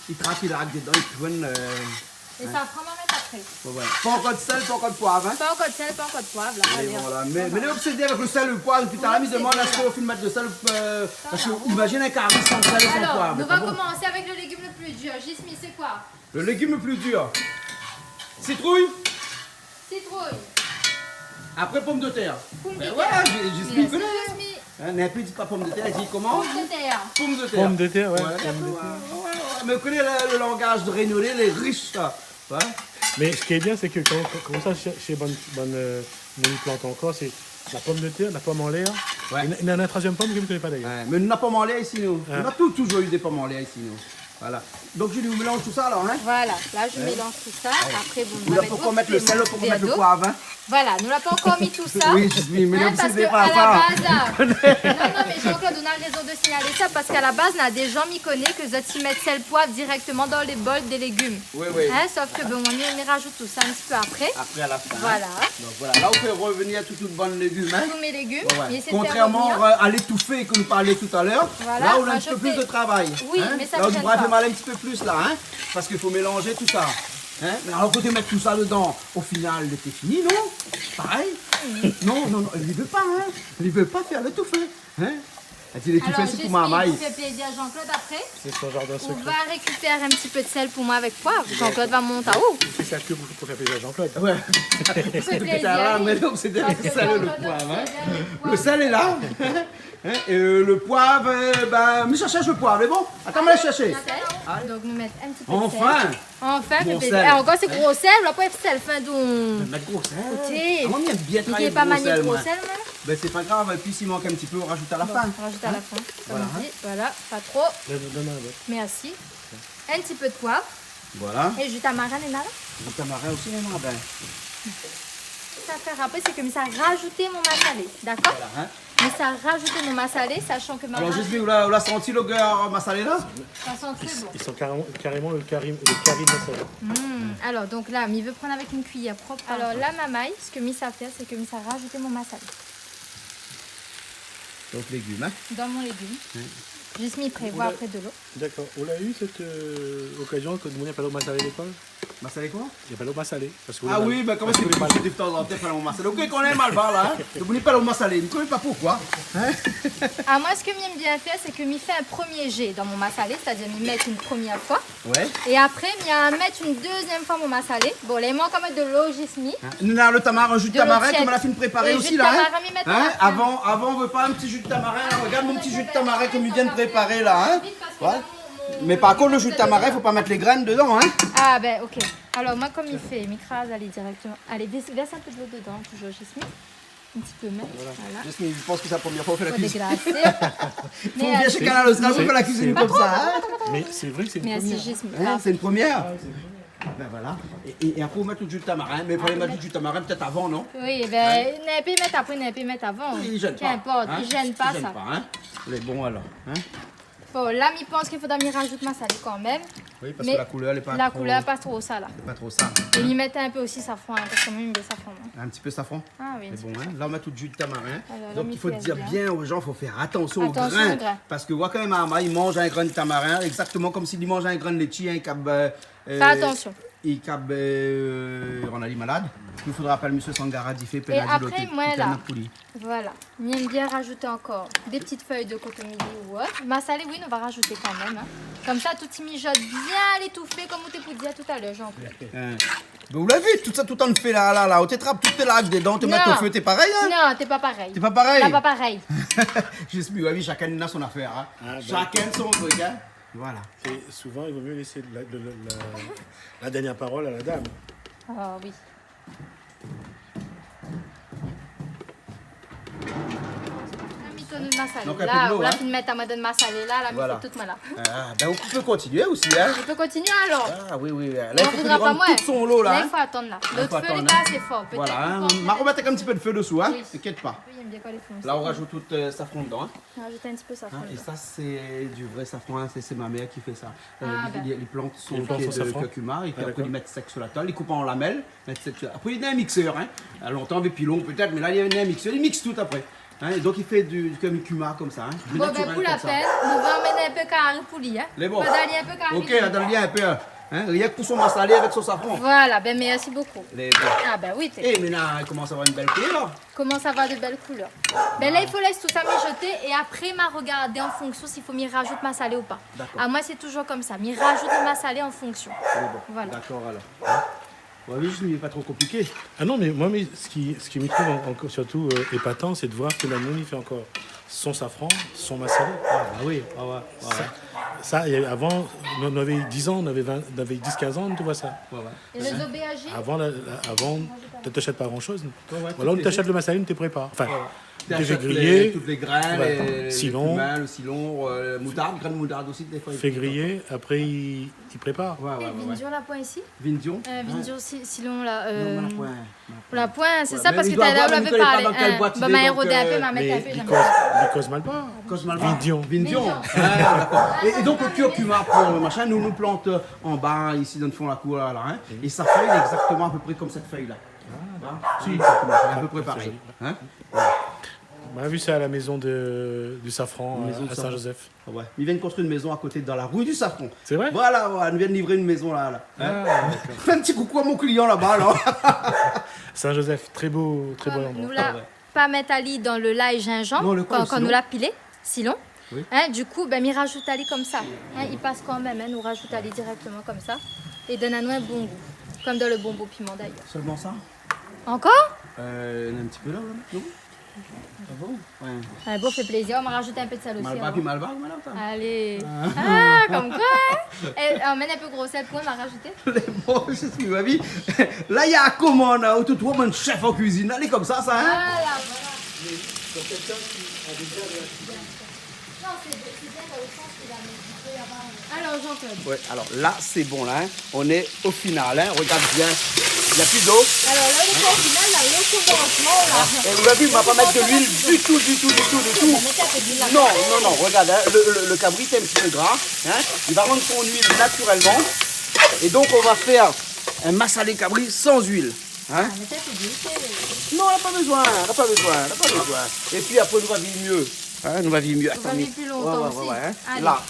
H: Il traque, il raque dedans, il prenne.
F: Et ça va vraiment mettre après. après.
H: Ouais. Pas encore de sel, pas encore de poivre. Hein?
F: Pas encore de sel, pas encore de poivre. Là,
H: Et
F: allez,
H: voilà.
F: hop.
H: Mais les obsédés avec le sel et le poivre, depuis tout à l'heure, ils demandent est-ce qu'on fait mettre de sel. Parce que imagine un carré sans sel et sans
F: Alors,
H: poivre.
F: nous
H: pas
F: va
H: bon.
F: commencer avec le légume le plus dur. Gismi, c'est quoi?
H: Le légume le plus dur. Citrouille.
F: Citrouille.
H: Après pomme de terre.
F: Pomme de
H: Ben
F: terre.
H: ouais, j'ai
F: Merci,
H: connais.
F: Gismi.
H: Hein, n'a plus dit pas pomme de terre, il dit comment?
F: Pomme de terre.
H: Pomme de terre.
G: Pomme de terre, ouais.
H: Ouais,
G: pomme de terre.
H: ouais. Mais vous connaissez le langage de Réunionnais, les riches, ça. Ouais.
G: Mais ce qui est bien, c'est que quand ça, chez Bonne Plante encore, c'est la pomme de terre, la pomme en l'air.
H: Ouais.
G: Il y en a une troisième pomme que je ne connais pas d'ailleurs.
H: Ouais, mais nous n'avons pas pommes en l'air ici, nous.
G: Ah.
H: On a toujours eu des pommes en l'air ici, nous. Voilà. Donc, Julie, vous mélangez tout ça, alors, hein?
F: Voilà, là je mélange tout ça. Après, bon,
H: Vous
F: on va
H: là pour mettre le
F: votre
H: sel, pour
F: verre
H: mettre le
F: d'eau.
H: poivre, hein?
F: Voilà, nous n'avons pas encore mis tout ça.
H: Oui, Gismi, mais
F: Hein,
H: vous
F: parce
H: savez
F: qu'à
H: pas
F: la
H: ça.
F: base, non, mais Jean-Claude, on a raison de signaler ça parce qu'à la base, on a des gens m'y connaissent que vous y mettre sel poivre directement dans les bols des légumes.
H: Oui, oui.
F: Hein, sauf que bon, on y rajoute tout ça un petit peu après.
H: Après, à la fin.
F: Voilà,
H: Donc, voilà. Là, vous pouvez revenir tout bonne légumes, hein?
F: tous mes légumes.
H: Ouais, ouais.
F: Et c'est
H: Contrairement
F: faire revenir.
H: à l'étouffé que nous parlions tout à l'heure,
F: Voilà,
H: là on a
F: moi,
H: un petit
F: je
H: peu plus
F: fais-
H: de travail.
F: Oui,
H: hein.
F: mais ça
H: là
F: me
H: vous
F: gêne
H: devez
F: pas.
H: mal un petit peu plus là, hein, parce qu'il faut mélanger tout ça. Hein. Mais alors quand tu mets tout ça dedans, au final c'est fini, non? Pareil? Non, non, non, il ne veut pas, hein. Il ne veut pas faire l'étouffé. Hein. L'étouffé
F: Alors,
H: c'est pour ma maille.
F: fait plaisir à Jean-Claude après.
G: C'est son jardin
F: On
G: secret.
F: va récupérer un petit peu de sel pour moi avec poivre. Jean-Claude va monter en haut.
G: C'est ça que pour faire plaisir à Jean-Claude.
H: Ouais.
F: C'est
H: Depuis
F: plaisir.
H: tout à l'heure, mais non, c'est
F: Parce
H: derrière
F: que
H: le sel et le
F: Jean-Claude,
H: poivre. Hein.
F: c'est bien le
H: Le
F: poivre.
H: sel est là. Hein, et le poivre, ben, mais cherche le poivre, mais bon, attends, me le chercher.
F: Donc nous mettre un petit peu de sel.
H: Enfin,
F: Enfin,
H: Bon
F: fait plaisir.
H: sel.
F: Et encore c'est gros sel, on va pas faire sel fin donc.
H: mettre gros sel.
F: Écoutez,
H: Ah, moi, j'aime bien
F: il
H: travailler
F: n'est pas
H: le gros
F: manié
H: sel,
F: de gros
H: moi.
F: sel, moi.
H: Ben, c'est pas grave, et puis s'il manque un petit peu, on rajoute à la
F: Bon,
H: fin.
F: on rajoute à la fin. Comme
H: Voilà,
F: on dit, voilà, pas trop.
G: Donne-moi un autre.
F: Merci. Un petit peu de poivre.
H: Voilà.
F: Et jus tamarin, et là.
H: Le tamarin aussi, hein, ben.
F: Ça faire après, c'est que ça a rajouté mon massalé. D'accord?
H: Voilà, hein.
F: Mais ça a rajouté mon massalé, sachant que ma
H: Alors,
F: maman,
H: juste, vous l'avez senti le gars massalé là?
F: ça sent très bon.
G: Ils sont carrément le carré de salé.
F: Alors, donc là, il veut prendre avec une cuillère propre. Alors là, ma maille, ce que ça fait, c'est que ça a rajouté mon massalé
H: Donc, légumes, hein.
F: dans mon légume. Juste m'y prévoit après de l'eau.
G: D'accord. On a eu cette occasion que nous n'avons pas l'eau massalée à l'école.
H: Massalé quoi?
G: Il n'y a pas l'eau massalée. Parce que
H: Ah oui, ben comment c'est
G: mal.
H: que de temps en temps, faire le massalé? Ok, qu'on est mal bas là, hein. Vous n'avez pas le massalé, vous ne connaissez pas pourquoi. Hein?
F: Ah, moi, ce que j'aime bien faire, c'est que m'y fait un premier jet dans mon massalé, c'est-à-dire m'y mettre une première fois.
H: Ouais.
F: Et après, m'y mettre une deuxième fois mon massalé. Bon, là, il manque quand même de l'eau, juste mis.
H: Nous avons le tamarin, un jus de
F: De l'eau
H: tamarin,
F: tiède.
H: comme on a fait préparer
F: Et
H: aussi
F: jus de
H: là. Hein?
F: tamarin, m'y mettre à
H: Hein?
F: la fin.
H: Avant, on veut pas un petit jus de tamarin. Là. Regarde mon petit jus de tamarin comme il vient de préparer là. Hein? Voilà. Mais par contre, le jus de tamarin, il faut pas mettre les graines dedans. Hein?
F: Ah, ben, ok. Alors, moi, comme il fait, m'écrase, allez directement. Allez, verse un peu de l'eau dedans, toujours, juste mis. Un petit peu même. Voilà.
H: Juste, mais je pense que c'est la première fois qu'on fait la
F: Faut
H: cuisine.
F: dégraisser.
H: Faut bien chez Canal Austral, on fait la cuisine comme ça. Hein?
G: Mais c'est vrai que c'est une
F: Mais
G: première.
F: assis, juste mis.
H: Hein, c'est une première. Ben voilà. Et après, on met tout le jus de tamarin. Mais il fallait mettre du jus de tamarin peut-être avant, non?
F: Oui, ben, n'a pas mettre après, n'a pas mettre avant.
H: Il gêne pas.
F: Qu'importe,
H: Hein?
F: il gêne pas
H: Il gêne
F: ça.
H: pas, hein? Les bons alors. Hein?
F: Bon, là, il pense qu'il faudra m'y rajouter ma salée quand même.
H: Oui, parce
F: Mais
H: que la couleur, elle est pas
F: La
H: trop...
F: couleur, pas trop ça, là.
H: C'est pas trop ça.
F: Et m'y mettre un peu aussi safran, hein, parce que moi, il me met safran. moi.
H: Un petit peu safran.
F: Ah oui, un
H: C'est
F: petit
H: bon, hein? Là, on met tout le jus de tamarin.
F: Alors, là,
H: Donc,
F: m'y
H: il faut
F: fait
H: dire
F: bien.
H: bien aux gens, il faut faire attention, aux
F: Attention
H: grains.
F: aux grains.
H: Parce que, quand même, il mange un grain de tamarin, exactement comme s'il mange un grain de laitier, un cab.
F: Fais attention.
H: Il cab. On a dit malade. Il faudra appeler M. Sangara d'y faire
F: Et après, moi, là,
H: Pouli.
F: voilà. J'aime bien rajouter encore des petites feuilles de cotonnier ou autre. Ma salée, oui, on va rajouter quand même. Hein. Comme ça, tout y mijote bien l'étouffer, comme on t'a dit tout à l'heure, Jean-Claude.
H: Hein. Ben, vous l'avez vu, tout ça, tout en fait là. On t'étrape toutes tes laves dedans, te
F: Non.
H: mettre au feu, t'es pareil, hein?
F: Non, t'es pas pareil.
H: T'es pas pareil?
F: T'es pas pareil.
H: J'espère, oui, chacun a son affaire. Hein.
G: Ah, ben.
H: Chacun son truc, hein. Voilà.
G: Et souvent, il vaut mieux laisser la dernière parole à la dame.
F: Oh oui.
H: Donc, un peu de
F: Là,
H: l'eau,
F: on a
H: hein.
F: fini de mettre à madame massalé là, là,
H: Voilà.
F: mais toute moi là.
H: Ah, ben, on peut continuer aussi, hein?
F: Je peux continuer alors.
H: Ah oui, oui. Là,
F: On
H: il faut
F: voudra
H: qu'il
F: pas
H: rende
F: moins.
H: tout son lot, là.
F: Là,
H: Hein?
F: il faut attendre là.
H: faut
F: L'autre feu, il
H: attendre,
F: est pas
H: hein.
F: assez fort. Peut-être.
H: Voilà, hein.
F: qu'on peut-
H: On va remettre un petit peu de feu dessous, hein?
F: Oui.
H: T'inquiète pas.
F: Oui, il aime bien quand les fonce.
H: Là, on rajoute tout safran dedans, hein?
F: On va rajouter un petit peu safran.
H: Hein, et ça, c'est du vrai safran, hein. C'est ma mère qui fait ça.
F: Ah, ben.
H: Les plantes sont
G: Les plantes
H: pieds
G: sont
H: de
G: safran.
H: curcuma, et puis
G: Ah,
H: après,
G: d'accord.
H: ils mettent sec sur la table, ils coupent en lamelles. Après, il y a un mixeur, hein. À longtemps, avec pilon peut-être, mais là, il y a un mixeur, il mixe tout après. Hein, et donc, il fait du curcuma comme ça, hein.
F: Bon, ben
H: Naturel
F: pour la
H: comme ça.
F: peine, nous va emmener un peu carré pour lui. Hein.
H: Les bons.
F: On va d'aller un peu carré.
H: Ok, là, donne-lui un peu. Hein? Rien que pour son massalé avec son safran.
F: Voilà, ben merci beaucoup.
H: Les...
F: Ah ben oui,
H: Eh, mais là, il commence à avoir une belle couleur.
F: comment ça va de belles couleurs. Ben là, il faut laisser tout ça mijoter et après, m'a regarder en fonction s'il faut m'y rajouter ma salée ou pas.
H: D'accord.
F: Ah, moi, c'est toujours comme ça, m'y rajouter ma salée en fonction.
H: Oui, bon.
F: Voilà.
H: D'accord, alors. Hein? Ouais, oui, je n'est pas trop compliqué.
G: Ah non, mais moi, ce qui me trouve encore surtout épatant, c'est de voir que la il fait encore son safran, son massalé.
H: Ah, bah oui. Ah, ouais. Ah, ouais.
G: Ça, avant, on avait 10 ans, on avait 10-15 ans, tu vois ça.
H: Ouais, ouais.
F: Et les OBAG
G: Avant, tu t'achètes pas grand-chose.
H: Ouais,
G: Ou alors, tu t'achètes le massalé, tu te prépares. Enfin, tu fais
H: T'achètes
G: griller,
H: toutes les graines,
G: voilà.
H: les
G: Silon.
H: cumin, le silon, moutarde, graines de moutarde aussi, des fois.
G: fait griller, après, il prépare.
H: Ouais, ouais,
F: Et
H: ouais.
F: Vindion, la pointe ici
H: Vindion.
F: Vindion, Silon, là.
H: Non, la pointe.
F: La pointe, c'est
H: Ouais,
F: ça,
H: mais
F: parce
H: il
F: que
H: doit
F: t'as là, on
H: avoir,
F: l'avait
H: vous connaissez
F: parlé.
H: pas dans quelle boîte il
F: Bah,
H: est,
F: m'a
H: donc,
F: érodé un peu, m'a
G: Mais
F: mettre un peu.
G: il
F: j'aime
G: cause mal pas.
H: Cosmalva.
G: Vindion.
H: Vindion.
F: Vindion.
H: Ah, d'accord. Et donc, le curcuma pour le machin, nous plante en bas, ici, dans le fond, la cour, là, hein. Et sa feuille est exactement à peu près comme cette feuille-là. Hein? Si, exactement. C'est à peu près pareil. Hein?
G: On a vu ça à la maison du Safran
H: Maison de
G: à Saint-Joseph.
H: Ah ouais. Ils viennent construire une maison à côté, dans la rue du Safran.
G: C'est vrai?
H: Voilà, voilà, ils viennent livrer une maison là. Hein?
G: Ah,
H: Fais un petit coucou à mon client là-bas, là.
G: Saint-Joseph, très beau
F: Comme
G: endroit.
F: nous l'a pas mettre Ali dans le lait et gingembre
H: Non, le quoi, le
F: quand
H: silon
F: nous l'a pilé, silon.
H: Oui.
F: Hein, du coup, ben, il rajoute Ali comme ça. Hein, il passe quand même, hein, nous rajoute Ali directement comme ça. Et donne à nous un bon goût. Comme dans le bonbon piment d'ailleurs.
H: Seulement ça?
F: Encore
H: Un petit peu là, non? Ça va? Ouais.
F: Un beau fait plaisir, on m'a rajouté un peu de sel aussi.
H: Malva
F: avant.
H: puis Malva, madame, ça.
F: Allez. Ah, comme quoi hein. Et, emmène un peu gros sel pour m'a rajouté.
H: Bon, je suis ma vie. Là, il y a un commande, tout toi, mon chef en cuisine. Allez, comme ça, hein?
F: Voilà, voilà. Non, c'est bien dans le sens qu'il peut y avoir. Alors, Jean-Claude.
H: Ouais, alors là, c'est bon, là. Hein. On est au final, hein. Regarde bien. Il n'y a plus d'eau.
F: Alors là, on est au final, là, on est au commencement, là.
H: Et vous avez vu, il ne va pas mettre de l'huile du tout.
F: Mettez un peu d'huile là.
H: Non, regarde, hein, le cabri est un petit peu gras. Hein, il va rendre son huile naturellement. Et donc, on va faire un massalé cabri sans huile. Hein.
F: Mettez un peu d'huile.
H: Non, on n'a pas besoin. Et puis après, nous va vivre mieux. Hein, nous va vivre mieux.
F: On va vivre plus longtemps aussi.
H: hein.
F: Allez.
H: Là,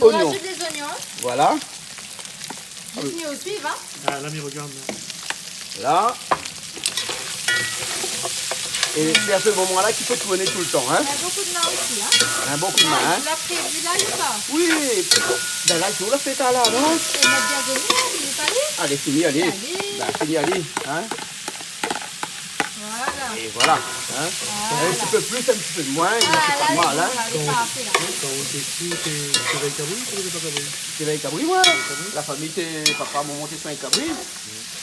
F: On
H: oignon.
F: rajoute des oignons.
H: Voilà.
F: Juste mieux au suivre, hein.
G: Ah, l'ami regarde.
H: Là. Et c'est à ce moment-là qu'il faut tourner tout le temps. Hein.
F: Il y a beaucoup de main aussi, hein.
H: Un bon coup de main.
F: Ah,
H: Hein.
F: tu l'as prévu là ou pas?
H: Oui. Ben là, il faut la fête là, non?
F: Et mettre bien de l'huile, il est pas allé.
H: Allez, fini, allez.
F: Allez.
H: Ben, fini, allez. Hein.
F: Voilà.
H: Et voilà. Hein. Un petit peu plus, un petit peu moins.
F: Ah,
H: C'est
F: là,
H: pas
F: il
H: mal. Hein.
F: est parfait, là.
G: Quand on était petit, t'es avec Cabri ou t'es pas Cabri?
H: C'est avec cabri, ouais. La famille, papa, maman, t'es sur un cabri.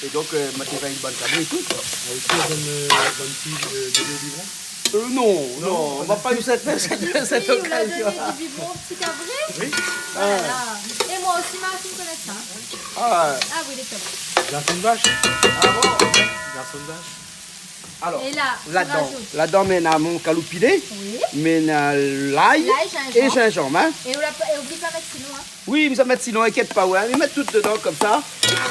H: Et donc, ma t'es une bonne cabri et tout. Quoi.
G: Aussi, on donne petit bébé au biberon?
H: Non, on va pas eu cette
F: Oui,
H: occasion.
F: vous l'a donné du biberon au petit cabré.
G: Oui.
F: Voilà. Et moi aussi, Martine connaît ça.
H: Ah,
F: Ah oui, il est top.
G: Garçon de vache.
H: ah bon.
G: Garçon de vache.
H: Alors,
F: Et là, tu
H: là-dedans,
F: rajoutes.
H: là-dedans, on a mon calopilé,
F: Oui.
H: mais on a l'ail
F: L'ail,
H: et
F: gingembre.
H: gingembre. Hein.
F: Et oublie pas mettre sinon, hein.
H: Oui, vous en mettre sinon, inquiète pas, ouais. Ils mettent tout dedans comme ça.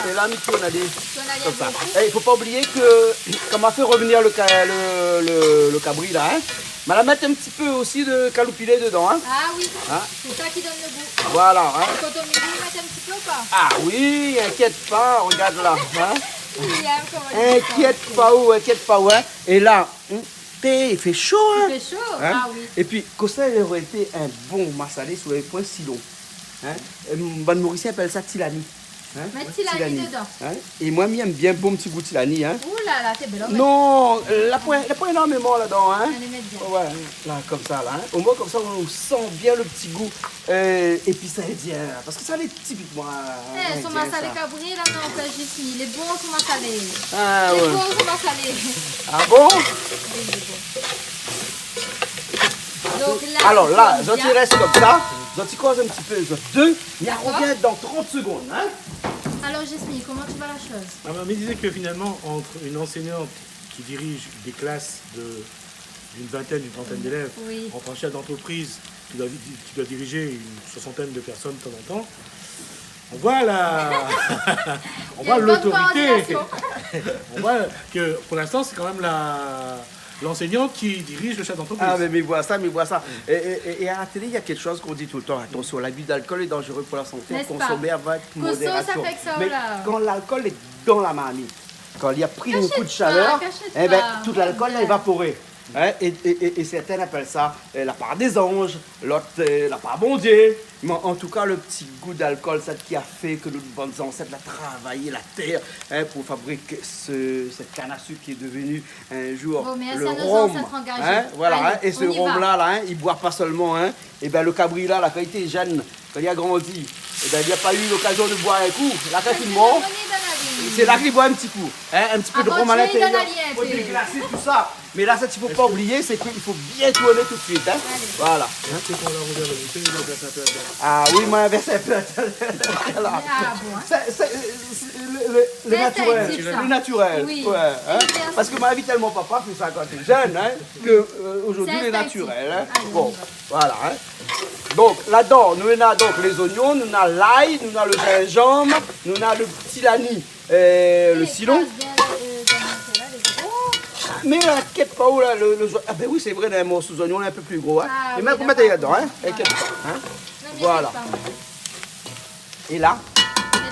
H: Et là, nous, on a des.
F: Tu en as
H: Comme ça.
F: beaucoup.
H: Et il ne faut pas oublier que, quand on a fait revenir le cabri là, hein, on va mettre un petit peu aussi de caloupilé dedans. Hein.
F: Ah oui,
H: Hein.
F: c'est ça qui donne le goût.
H: Voilà. Hein.
F: Et quand on met l'huile, mettre un petit peu ou pas?
H: Ah oui, inquiète pas, regarde là. Hein.
F: Il aime comment il dit ça.
H: Inquiète pas où. Hein. Et là, il fait chaud. Hein.
F: Il fait chaud.
H: Hein.
F: Ah oui.
H: Et puis, comme ça, il aurait été un bon massalé sur les points silon. Hein. Bonne Mauricien appelle ça tilani. Hein.
F: Mettre tilani dedans.
H: Hein. Et moi, j'aime bien bon petit goût tilani. Hein.
F: Ouh là là, t'es belle.
H: Non, la point énormément là-dedans. Hein.
F: Allez, mettre bien.
H: Ouais, là, comme ça, là. Hein. Au moins, comme ça, on sent bien le petit goût. Et puis, ça est bien. Parce que ça est typiquement.
F: Eh, son massalé cabri, là, non, on fait juste il est bon, son massalé.
H: Ah,
F: Il est
H: ouais.
F: bon, son massalé.
H: Ah bon?
F: Donc là,
H: Alors là,
F: on
H: je
F: bien.
H: reste comme ça. Je t'y croise un petit peu, je deux. Mais elle revient dans 30 secondes. Hein.
F: Alors, Jasmine, comment tu vois la chose?
G: Ah, mais il disait que finalement, entre une enseignante qui dirige des classes d'une vingtaine, d'une trentaine d'élèves,
F: Oui.
G: entre un chef d'entreprise qui doit diriger une soixantaine de personnes de temps en temps, on voit on
F: Il y a
G: voit
F: une bonne
G: l'autorité.
F: coordination.
G: On voit que pour l'instant, c'est quand même l'enseignant qui dirige le chef d'entreprise.
H: Ah, mais voilà ça, mais voilà ça. Et à la télé, il y a quelque chose qu'on dit tout le temps. Attention, l'abus d'alcool est dangereux pour la santé.
F: N'est-ce
H: Consommer avec modération.
F: ça fait que ça,
H: Mais
F: là.
H: quand l'alcool est dans la marmite, quand il y a pris un coup de
F: Cachette
H: chaleur,
F: pas, cachette
H: eh ben,
F: pas.
H: tout l'alcool a évaporé. Hein, et certains appellent ça la part des anges, l'autre la part bon Dieu. Mais en tout cas, le petit goût d'alcool, c'est ce qui a fait que nos bonnes ancêtres ont travaillé la terre pour fabriquer cette canne à sucre qui est devenue un jour
F: Bon, merci
H: le
F: à nos
H: rhum.
F: ancêtres engagés.
H: Hein, voilà,
F: Allez,
H: hein, et ce
F: on y va.
H: rhum-là, là, il ne boit pas seulement. Hein, et ben, le cabri, là, quand il était jeune, quand il a grandi, et ben, il n'a pas eu l'occasion de boire un coup. Là, quand il mort, c'est là qu'il boit un petit coup. Hein, un petit peu de
F: Avant
H: rhum à
F: de tuer, il
H: l'intérieur
F: donne à lier,
H: pour
F: puis.
H: déglacer tout ça. Mais là, ce qu'il ne faut pas oublier, c'est qu'il faut bien tourner tout de suite. Hein. Voilà.
G: C'est qu'on l'a ouvert la bouteille, il a versé un peu à terre.
H: Ah oui, moi, verser un peu. Voilà.
F: Ah bon, hein.
H: C'est le
F: C'est
H: naturel.
F: instinctif, ça.
H: Le naturel.
F: Oui.
H: Ouais, hein.
F: Et bien,
H: Parce que ma vie tellement papa fait ça quand t'es jeune, hein, que aujourd'hui
F: C'est
H: il est
F: instinctif.
H: naturel. Hein.
F: Allez,
H: Bon,
F: on y va.
H: voilà. Hein. Donc là-dedans, nous avons donc les oignons, nous avons l'ail, nous avons le gingembre, nous avons le petit lani, le citron. Mais inquiète pas où là, ah ben oui c'est vrai, dans un morceau d'oignon un peu plus gros. Hein.
F: Ah,
H: Et
F: oui,
H: même qu'on mette
F: d'accord.
H: là-dedans, hein. Inquiète pas. Hein. Voilà. Et là,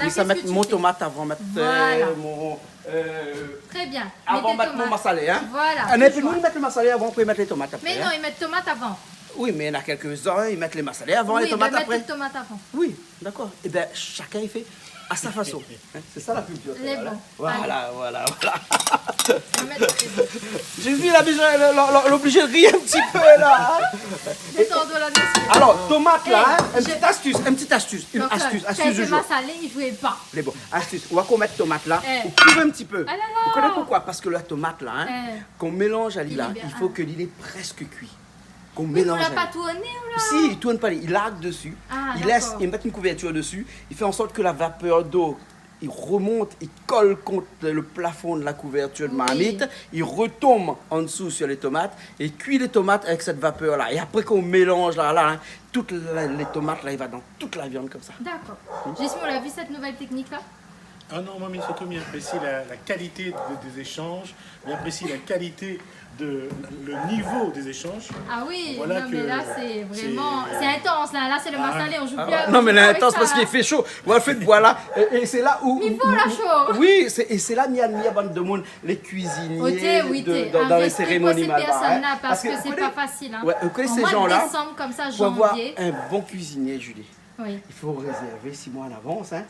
H: oui, ça mettre mon tomate avant de mettre
F: Voilà.
H: mon.
F: Très bien.
H: Avant de
F: Mettez
H: mettre mon
F: tomates.
H: massalé. Hein.
F: Voilà.
H: Ah, mais puis nous, ils mettent le massalé avant, puis ils mettent les tomates après.
F: Mais
H: hein.
F: non, ils mettent tomates avant.
H: Oui, mais il y en a quelques-uns, ils mettent les massalés avant,
F: Oui,
H: les tomates
F: ben,
H: après.
F: mettez tomates avant.
H: Oui, d'accord. Et bien, chacun il fait à sa façon. Hein. C'est ça la culture.
F: Les
H: voilà.
F: bons.
H: Voilà, voilà, voilà.
F: On va mettre-
H: J'ai vu l'obligé de rire un petit peu là. Hein.
F: Détends-toi la nation.
H: Alors, tomate là, hein,
F: Eh,
H: une petite astuce, une
F: Donc,
H: astuce
F: quand
H: du
F: c'est
H: jour.
F: massalé, il jouait pas.
H: Les bons, astuce. On va qu'on mette tomate là,
F: Eh.
H: on coupe un petit peu.
F: Ah là là.
H: Vous connaissez pourquoi? Parce que la tomate là, hein,
F: Eh.
H: qu'on mélange à
F: Il
H: l'île,
F: est bien,
H: il faut
F: hein.
H: que l'île est presque cuit. Qu'on
F: Mais on
H: mélange.
F: l'a
H: à
F: pas
H: l'île.
F: tourné ou là?
H: Si, il tourne pas, il largue dessus,
F: Ah,
H: il laisse,
F: d'accord.
H: il met une couverture dessus, il fait en sorte que la vapeur d'eau, il remonte, il colle contre le plafond de la couverture de
F: Oui.
H: marmite, il retombe en dessous sur les tomates et cuit les tomates avec cette vapeur là. Et après qu'on mélange là, hein, toutes les tomates là, il va dans toute la viande comme ça.
F: D'accord. Jasmine, on a vu cette nouvelle technique là?
G: Ah non, moi, mais surtout, il apprécie la qualité des échanges, il apprécie la qualité le niveau des échanges.
F: Ah oui,
G: Voilà
F: non
G: que
F: mais là c'est vraiment...
G: c'est-
F: C'est intense là, là c'est le massalé, on joue plus
H: Non mais là,
F: avec
H: intense
F: ça,
H: parce
F: là.
H: qu'il fait chaud. Moi, fait voilà. Et c'est là où.
F: Il faut la chaud.
H: Oui, et c'est là qu'il y a bande de monde, les cuisiniers
F: Oui,
H: dans les cérémonies
F: ces
H: malbars,
F: personnes-là
H: hein.
F: parce que
H: vous
F: c'est
H: connaissez-
F: pas facile. Hein.
H: Ouais, vous connaissez
F: En
H: ces
F: mois de
H: gens-là,
F: décembre comme ça,
H: pour avoir
F: janvier.
H: un bon cuisinier, Julie,
F: Oui.
H: il faut réserver 6 mois en avance. Hein.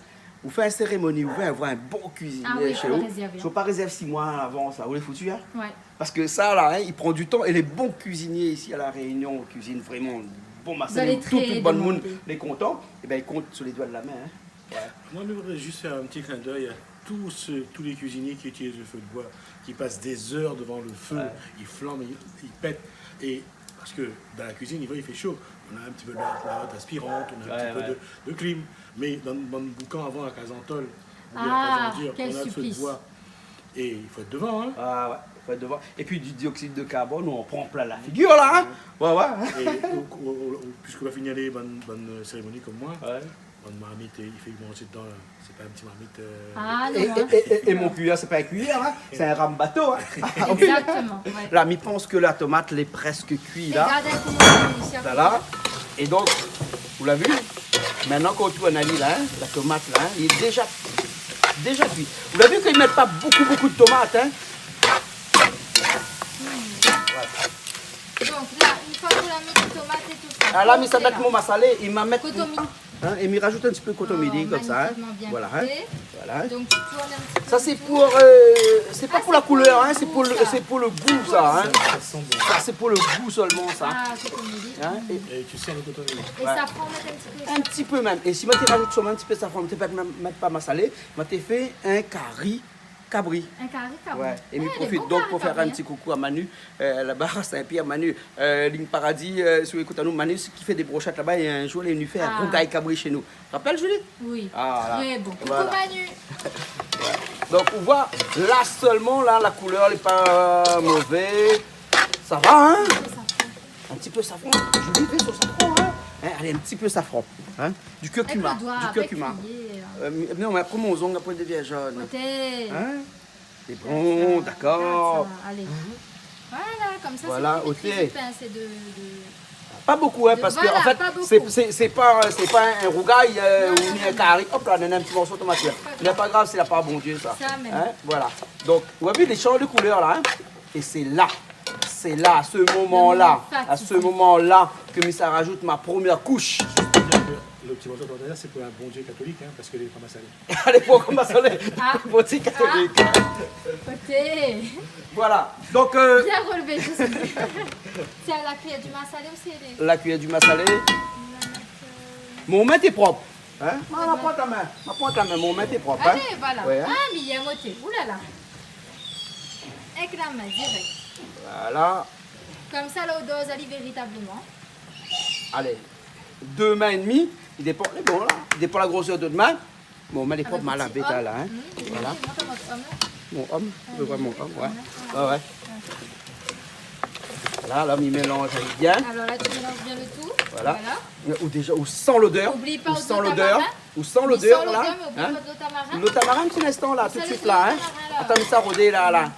H: Vous faites une cérémonie, vous faites avoir un bon cuisinier
F: Ah oui,
H: chez
F: faut
H: vous.
F: réserver.
H: Il ne faut pas réserver 6 mois en avance, là. Vous les foutu, hein.
F: Ouais.
H: Parce que ça, là, hein, il prend du temps. Et les bons cuisiniers ici à La Réunion, cuisinent vraiment bon
F: Vous
H: massalé,
F: allez
H: tout
F: très
H: le bon monde,
F: demander.
H: les contents. Et bien, ils comptent sur les doigts de la main. Hein. Ouais.
G: Moi, je voudrais juste faire un petit clin d'œil à tous les cuisiniers qui utilisent le feu de bois, qui passent des heures devant le feu, ils flambent, ils pètent. Et parce que dans la cuisine, il fait chaud. On a un petit peu de la hotte aspirante, on a un petit peu de clim. Mais dans le boucan avant, à Casantol,
F: quel
G: on a le feu de
F: supplice.
G: bois. Et il faut être devant. Hein.
H: Ah ouais, faut être devant. Et puis du dioxyde de carbone, on prend plein la figure là. Hein. Ouais, ouais.
G: Et puisqu'on va finir les bonnes cérémonies comme moi, bonne marmite, il fait manger dedans, c'est pas un petit marmite.
F: Ah non, hein.
H: Et mon cuillère, c'est pas un cuillère, hein. C'est un rame bateau. Hein.
F: Exactement. Ouais.
H: Là, il pense que la tomate l'est presque cuite
F: Et
H: là.
F: regardez comment ici.
H: Là. Et donc, vous l'avez vu? Maintenant qu'on tourne à l'île, hein, la tomate là, hein, il est déjà cuit. Vous l'avez vu qu'ils ne mettent pas beaucoup de tomates, hein?
F: Donc là, une fois que la mis de tomate et tout ça.
H: Ah là, mais ça
F: ok,
H: met
F: là.
H: mon massalé, il m'a mis.
F: Cotomie.
H: Hein, et il rajoute un petit peu de cotomidi comme ça. Hein.
F: magnifiquement bien
H: Voilà, hein.
F: fait.
H: Voilà.
F: Donc tu tournes un petit peu.
H: Ça c'est
F: tout.
H: pour, c'est pas
F: Ah,
H: pour la
F: c'est pour
H: couleur,
F: le
H: hein,
F: goût, ça.
H: c'est pour le goût ça. Hein.
G: Ça sent bon.
H: Ça c'est pour le goût seulement ça.
F: Ah, cotomie.
H: Hein.
G: Et tu sens le coton.
F: Et ça prend mettre un petit peu.
H: Un petit peu même. Et si moi tu rajoutes seulement un petit peu de safran, tu peux mettre pas massalé, moi tu fait un curry cabri.
F: Un carré cabri.
H: Ouais. Et
F: Ouais,
H: il
F: les
H: profite
F: bons
H: donc
F: carrés
H: pour faire
F: cabri,
H: un petit coucou à Manu, là-bas à Saint-Pierre, Manu, Ligne Paradis, sur écoute à nous, Manu qui fait des brochettes là-bas et un jour il est venu faire un
F: Ah.
H: rongaille cabri chez nous. Tu te rappelles Julie?
F: Oui.
H: Ah, voilà.
F: Très bon. Coucou
H: Voilà.
F: Manu.
H: Donc on voit là seulement, là la couleur n'est pas mauvaise. Ça va, hein? Un petit peu safran. Julie fait son safran, hein? Allez, un petit peu safran. Hein? Du
F: Avec
H: curcuma.
F: le doigt,
H: Du
F: avec
H: curcuma.
F: cuillère.
H: Non, mais après mon ongle, après des vierges jaunes.
F: Côté.
H: Hein? C'est bon, d'accord.
F: Allez. Voilà. comme ça,
H: Voilà,
F: c'est
H: ôter.
F: du pain, c'est de...
H: Pas beaucoup, hein,
F: De-
H: parce que
F: voilà,
H: en fait,
F: pas beaucoup.
H: c'est pas un rougail
F: Non,
H: ou
F: non,
H: ni
F: non.
H: un carré. Hop là, on a un petit morceau de tomate. Il n'est pas grave, c'est la part bon Dieu, ça.
F: Ça, même.
H: Hein, voilà. Donc, vous voyez les champs de couleur là, hein, et c'est là, à ce moment-là, à ce moment-là que ça rajoute ma première couche.
G: Le petit morceau d'ordinaire, c'est pour un bon Dieu catholique, hein, parce que les femmes salées.
H: À l'époque, on m'a sonné,
F: Ah.
H: petit catholique.
F: Côté.
H: Voilà. Donc,
F: Bien relevé, je sais. C'est à la cuillère du massalé ou c'est les...
H: la cuillère du massalé. Mon main est propre. Hein? Ma pointe à main, mon main est propre. Hein?
F: Allez, voilà.
H: Ouais, hein?
F: Ah, mais il y a moté. Ouh là là. Avec la main, direct.
H: Voilà.
F: Comme ça, l'odeur, elle est véritablement.
H: Allez, 2 mains et demie. Il dépend, il est bon là. Il dépend la grosseur de main. Mon main est propre, mal à bêta là. Hein? Voilà. Mon homme, je vois mon homme, ouais. Ouais, ouais. Là, l'homme il mélange bien.
F: Alors là, tu mélanges bien le tout.
H: Voilà. Ou déjà, ou sans l'odeur.
F: Oublie pas
H: Ou
F: le
H: sans
F: dos
H: l'odeur.
F: tamarin.
H: Ou sans
F: Oublie
H: l'odeur
F: sans
H: là.
F: l'odeur, mais oublie
H: Hein?
F: pas de l'eau tamarin.
H: Le tamarin, un petit instant là, tout de
F: Ça,
H: suite
F: le
H: là. Hein?
F: tamarin, là.
H: Attends, mais ça rodé là, là.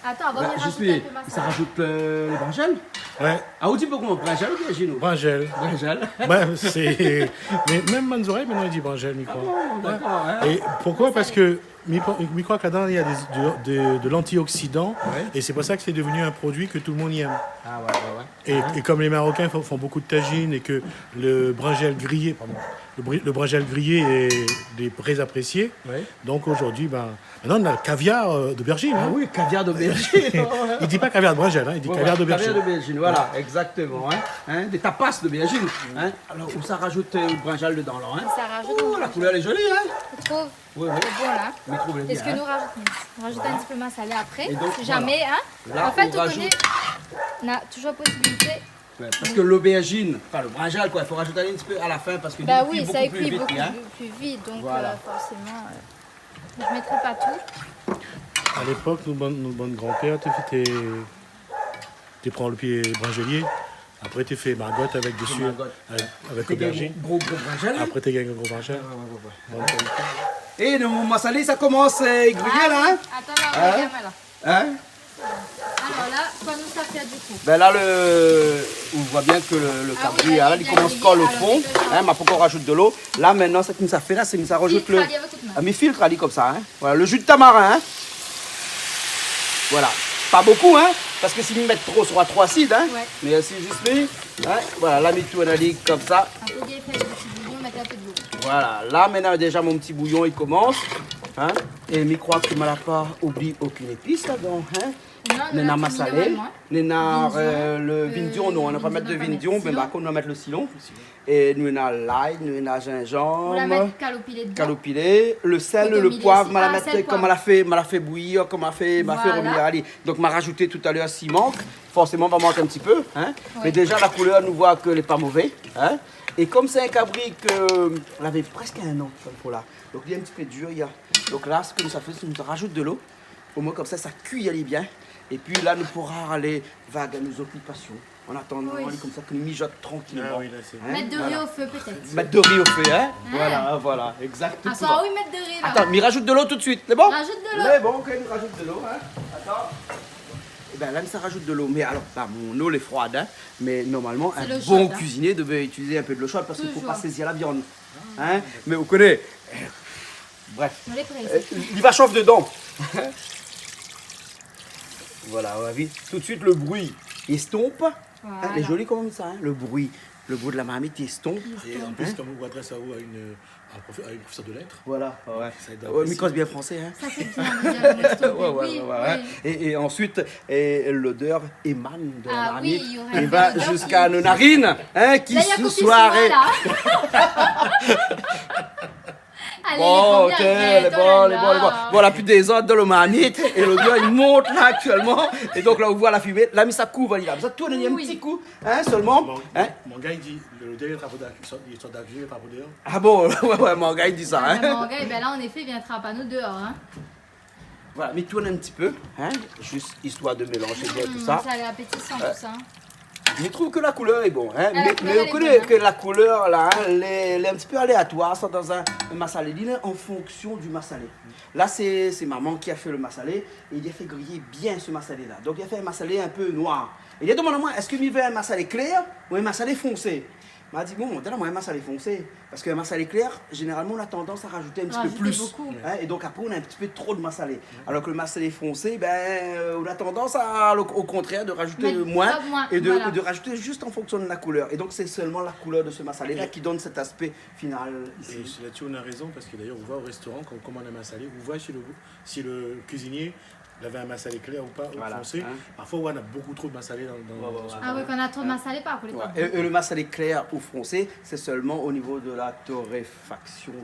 F: Attends, on va venir
H: Je
F: rajouter un
H: suis.
F: peu
H: Ça
F: massalé.
H: rajoute le brinjel.
G: Ouais,
H: Ah, on dit pas comment brinjel ou bien chez nous?
G: bringel.
H: Brinjel.
G: Ouais, c'est... Mais même Manzoreille, maintenant, il dit bringel, je crois.
H: D'accord, hein?
G: Et pourquoi? Parce que je crois que là-dedans, il y a de l'antioxydant.
H: Ouais.
G: Et c'est pour ça que c'est devenu un produit que tout le monde y aime.
H: Ah, ouais, ouais, ouais.
G: Et comme les Marocains font beaucoup de tagine et que le bringel grillé, le bringel grillé est très apprécié,
H: Ouais.
G: donc aujourd'hui, maintenant on a le caviar d'aubergine.
H: Ah
G: Hein.
H: oui, caviar d'aubergine.
G: Il dit pas caviar de bringel, hein, il dit caviar d'aubergine.
H: Caviar d'aubergine, voilà, exactement. Hein? Des tapas d'aubergine. Hein? Alors, où ça rajoute le brinjal dedans, là, hein?
F: Ça rajoute
H: Oh, la couleur est jolie, hein?
F: Tu trouves
H: Oui, oui.
F: bon là.
H: Mais trouve-le bien,
F: Est-ce que
H: hein?
F: nous rajoutons? On rajoute un petit peu massalé après.
H: Et donc,
F: Si jamais, hein.
H: Là,
F: En fait,
H: on
F: tu
H: rajoute-
F: connais. On a toujours possibilité.
H: Ouais, parce que l'aubergine, enfin le brinjal, quoi, il faut rajouter un petit peu à la fin parce que
F: Bah
H: il cuit
F: oui, ça
H: beaucoup plus
F: cuit
H: vite,
F: beaucoup
H: hein.
F: plus vite, donc
H: Voilà.
F: forcément, je ne mettrai pas tout.
G: À l'époque, nos bonnes grands-pères, tu prends le pied bringelier, après tu fais margotte avec dessus,
H: Margotte.
G: avec
H: T'es
G: aubergine,
H: gros brinjal.
G: après tu gagnes un gros bringel.
H: Et le massalé, ça commence à griller, là, hein?
F: Attends, là,
H: Hein?
F: regarde, là.
H: Hein?
F: Alors là, quoi nous ça fait du coup?
H: Ben là, on voit bien que le
F: Ah
H: cabri,
F: oui, là,
H: là,
F: il
H: il
F: est
H: commence
F: bien
H: colle au
F: grillé.
H: fond.
F: Alors, mettez ça.
H: Hein, ma pourquoi on rajoute de l'eau. Là, maintenant, ce que ça fait là, c'est que ça rajoute
F: Filtre,
H: le.
F: allez, avec toute main.
H: Ah, mes filtres, allez, comme ça. Hein. Voilà, le jus de tamarin. Hein. Voilà. Pas beaucoup, hein, parce que si nous mettons trop, ça sera trop acide. Hein.
F: Ouais.
H: Mais si juste mis, hein, voilà, là, tout on a dit comme ça.
F: Un peu bien fait, le petit bouillon, mettez un peu de l'eau.
H: Voilà, là, maintenant, déjà, mon petit bouillon, il commence. Hein. Et je crois que je n'ai pas oublié aucune épice là-dedans. Hein.
F: Non,
H: Nena
F: là,
H: massalé,
F: normalement.
H: nena
F: Vindion.
H: le vindion, non, on n'a pas mettre de
F: on va pas
H: vindion,
F: mettre
H: mais
F: silon.
H: par contre on va mettre le silon. Et nous on a l'ail, nous on a
F: On va
H: gingembre,
F: mettre calopilé dedans.
H: calopilé, le sel,
F: Faut
H: le
F: domiler
H: poivre,
F: aussi.
H: m'a la
F: Ah,
H: mettre
F: sel,
H: comme
F: poivre.
H: m'a la fait bouillir, comme m'a fait
F: Voilà.
H: remuer. Allez, donc m'a rajouté tout à l'heure s'il manque, forcément on va manquer un petit peu, hein.
F: Oui.
H: Mais déjà la couleur nous voit qu'elle n'est pas mauvaise, hein. Et comme c'est un cabri que on avait presque un an, comme pour là. Donc il est un petit peu dur, il y a. Donc là, ce que ça fait, c'est qu'on rajoute de l'eau. Au moins comme ça cuit allez bien. Et puis là, nous pourrons aller vague à nos occupations. En attendant,
F: Oui.
H: on est comme ça que nous mijote tranquillement.
G: Ah oui, là, c'est-
H: Hein,
F: Mettre de riz
H: voilà.
F: au feu peut-être.
H: Mettre de riz au feu, hein. Voilà, exactement.
F: Attends, oui, mettre de riz là.
H: Attends, mais rajoute de l'eau tout de suite, c'est bon?
F: Rajoute de l'eau.
H: C'est bon, ok, nous rajoute de l'eau, hein. Attends. Et bien là, ça rajoute de l'eau. Mais alors, mon eau elle est froide, hein. Mais normalement,
F: C'est
H: un
F: l'eau
H: bon
F: chaude, hein.
H: cuisinier devait utiliser un peu de l'eau chaude parce qu'il ne faut
F: Toujours.
H: pas saisir la viande. Hein. Mais vous connaissez. Bref.
F: On les presse.
H: Il va chauffer dedans. Voilà, on va vite. Tout de suite, le bruit estompe.
F: Voilà.
H: Elle est jolie comme ça, hein, le bruit. Le bruit de la marmite estompe.
G: Et en plus, comme on vous adresse à vous à une professeur de lettres,
H: Voilà, ouais.
G: ça aide à
H: Ouais,
G: apprécier.
H: Micros bien français, hein.
F: Ça c'est bien, déjà, le resto.
H: Ouais, ouais,
F: Oui,
H: ouais, ouais.
F: oui.
H: Et ensuite, l'odeur émane de la
F: Ah
H: marmite
F: oui, il y aura
H: et
F: une
H: va
F: odeur
H: jusqu'à
F: qui-
H: nos narines, hein, qui
F: Là, il y a
H: ce
F: Copi
H: soirée.
F: Sima, là. Allez,
H: Bon,
F: les
H: ok,
F: premières
H: les
F: raies,
H: bons,
F: oh
H: les
F: là
H: bons, les bons.
F: là.
H: Bon, on a plus des autres dans le marmite et l'odeur il monte là actuellement. Et donc là, on voit la fumée. Là, mais ça couvre, là. Ça tourne un
F: Oui.
H: petit coup, hein, seulement. Hein.
G: Mon gars, il dit, le délai de travaux il sort d'accusé, les travaux dehors.
H: Ah bon, ouais, mon gars, il dit ça, hein.
F: Mon gars, ben là, en effet, il viendra pas nous dehors. Hein.
H: Voilà, mais tourne un petit peu, hein, juste histoire de mélanger bien tout ça.
F: Ça a l'air appétissant tout ça.
H: Je trouve que la couleur est bonne. Hein?
F: La
H: Mais
F: couleur,
H: vous
F: elle est
H: connaissez
F: bonne,
H: que la couleur, là, hein, elle est un petit peu aléatoire. Ça, dans un massalé dîner en fonction du massalé. Là, c'est maman qui a fait le massalé. Et il a fait griller bien ce massalé-là. Donc, il a fait un massalé un peu noir. Et il a demandé à moi, est-ce qu'il me veut un massalé clair ou un massalé foncé? Il m'a dit, bon, donne-moi un massalé foncé. Parce qu'un massalé clair, généralement, on a tendance à rajouter un petit peu plus.
F: Beaucoup.
H: Hein, et donc après, on a un petit peu trop de massalé. Alors que le massalé foncé, on a tendance à, au contraire, de rajouter
F: Mais
H: moins
F: pas moins,
H: et
F: voilà.
H: de rajouter juste en fonction de la couleur. Et donc, c'est seulement la couleur de ce massalé-là qui donne cet aspect final
G: Et
H: ici.
G: là-dessus, on a raison, parce que d'ailleurs, on va au restaurant, quand on commande un massalé, on voit si le cuisinier il avait un massalé clair ou pas, ou
H: Voilà,
G: foncé.
H: hein.
G: Parfois, on a beaucoup trop de massalé dans
F: Ah oui, quand on a trop de massalé, pas pour les
H: Ouais. Et le massalé clair ou foncé, c'est seulement au niveau de la torréfaction.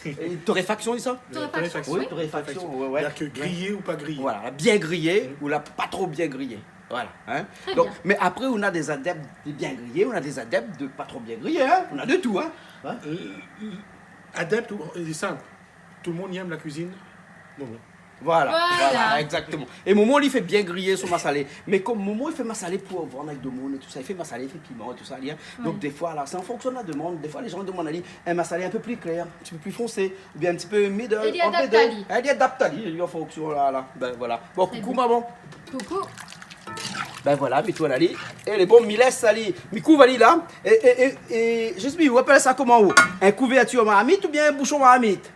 H: Et torréfaction, dit ça?
F: Torréfaction,
H: Oui,
F: oui.
H: torréfaction, ouais.
G: C'est-à-dire que grillé ou pas grillé.
H: Voilà, bien grillé ou là, pas trop bien grillé. Voilà. Hein?
F: Très
H: Donc,
F: bien.
H: mais après, on a des adeptes de bien grillés, on a des adeptes de pas trop bien grillés. Hein? On a de tout. Hein?
G: Adepte, c'est simple. Tout le monde y aime la cuisine. Bon.
H: Voilà,
F: Voilà.
H: exactement. Et Momo, il fait bien griller son massalé. Mais comme Momo, il fait massalé pour vendre avec de monde et tout ça, il fait massalé, il fait piment et tout ça. Hein. Donc, des fois, là, c'est en fonction de la demande. Des fois, les gens demandent un massalé un peu plus clair, un petit peu plus foncé, ou bien un petit peu middle.
F: Il y a
H: entre les
F: d'Aptali.
H: deux. Il y a d'Aptali, il y a en fonction, là. Ben voilà. Bon,
F: Très
H: coucou,
F: bien.
H: maman.
F: Coucou.
H: Ben voilà, mets-toi là, et les bons, mi laisse aller. Mi couvre là. Et juste, vous appelez ça comment? Un couverture mahamite ou bien un bouchon mahamite?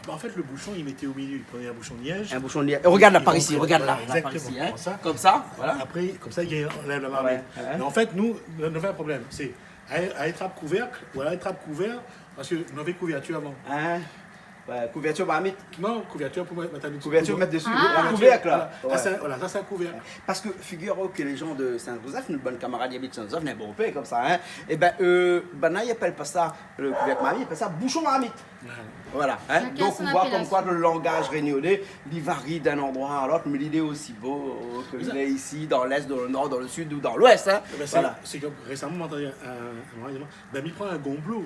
G: Bah, en fait, le bouchon, il mettait au milieu. Il prenait un bouchon de liège.
H: Un bouchon de liège. Regarde là,
G: Il
H: par ici,
G: rentrait,
H: regarde là.
G: voilà,
H: Là, par ici,
G: exactement,
H: hein.
G: comme ça.
H: Comme ça, voilà.
G: Après, comme ça, il enlève la marmite.
H: Ouais.
G: Mais en fait, nous, on avait un problème. C'est à étrape couvercle ou à étrape couvert, parce que nous avions couverture avant.
H: Hein? Ouais, couverture mahamite.
G: Non, couverture pour mettre un
H: Couverture mettre dessus.
F: Ah.
H: Un couvercle là.
G: Voilà,
H: Ouais.
G: voilà, ça c'est un couvercle.
H: Parce que figure-vous que les gens de Saint-Joseph, nos bonnes camarades qui habitent Saint-Joseph, n'est bon pays comme ça, hein. Et ben, là, ils appellent pas ça le couvercle mahamite, ils appellent ça bouchon mahamite. Voilà. Hein?
F: Chacun
H: Donc
F: son
H: on voit comme
F: appellation.
H: quoi le langage réunionnais, il varie d'un endroit à l'autre, mais l'idée est aussi beau que il est ici, dans l'est, dans le nord, dans le sud ou dans l'ouest. Hein?
G: Ben,
H: Voilà.
G: c'est comme récemment, on entendait un ben, il prend un gomblot,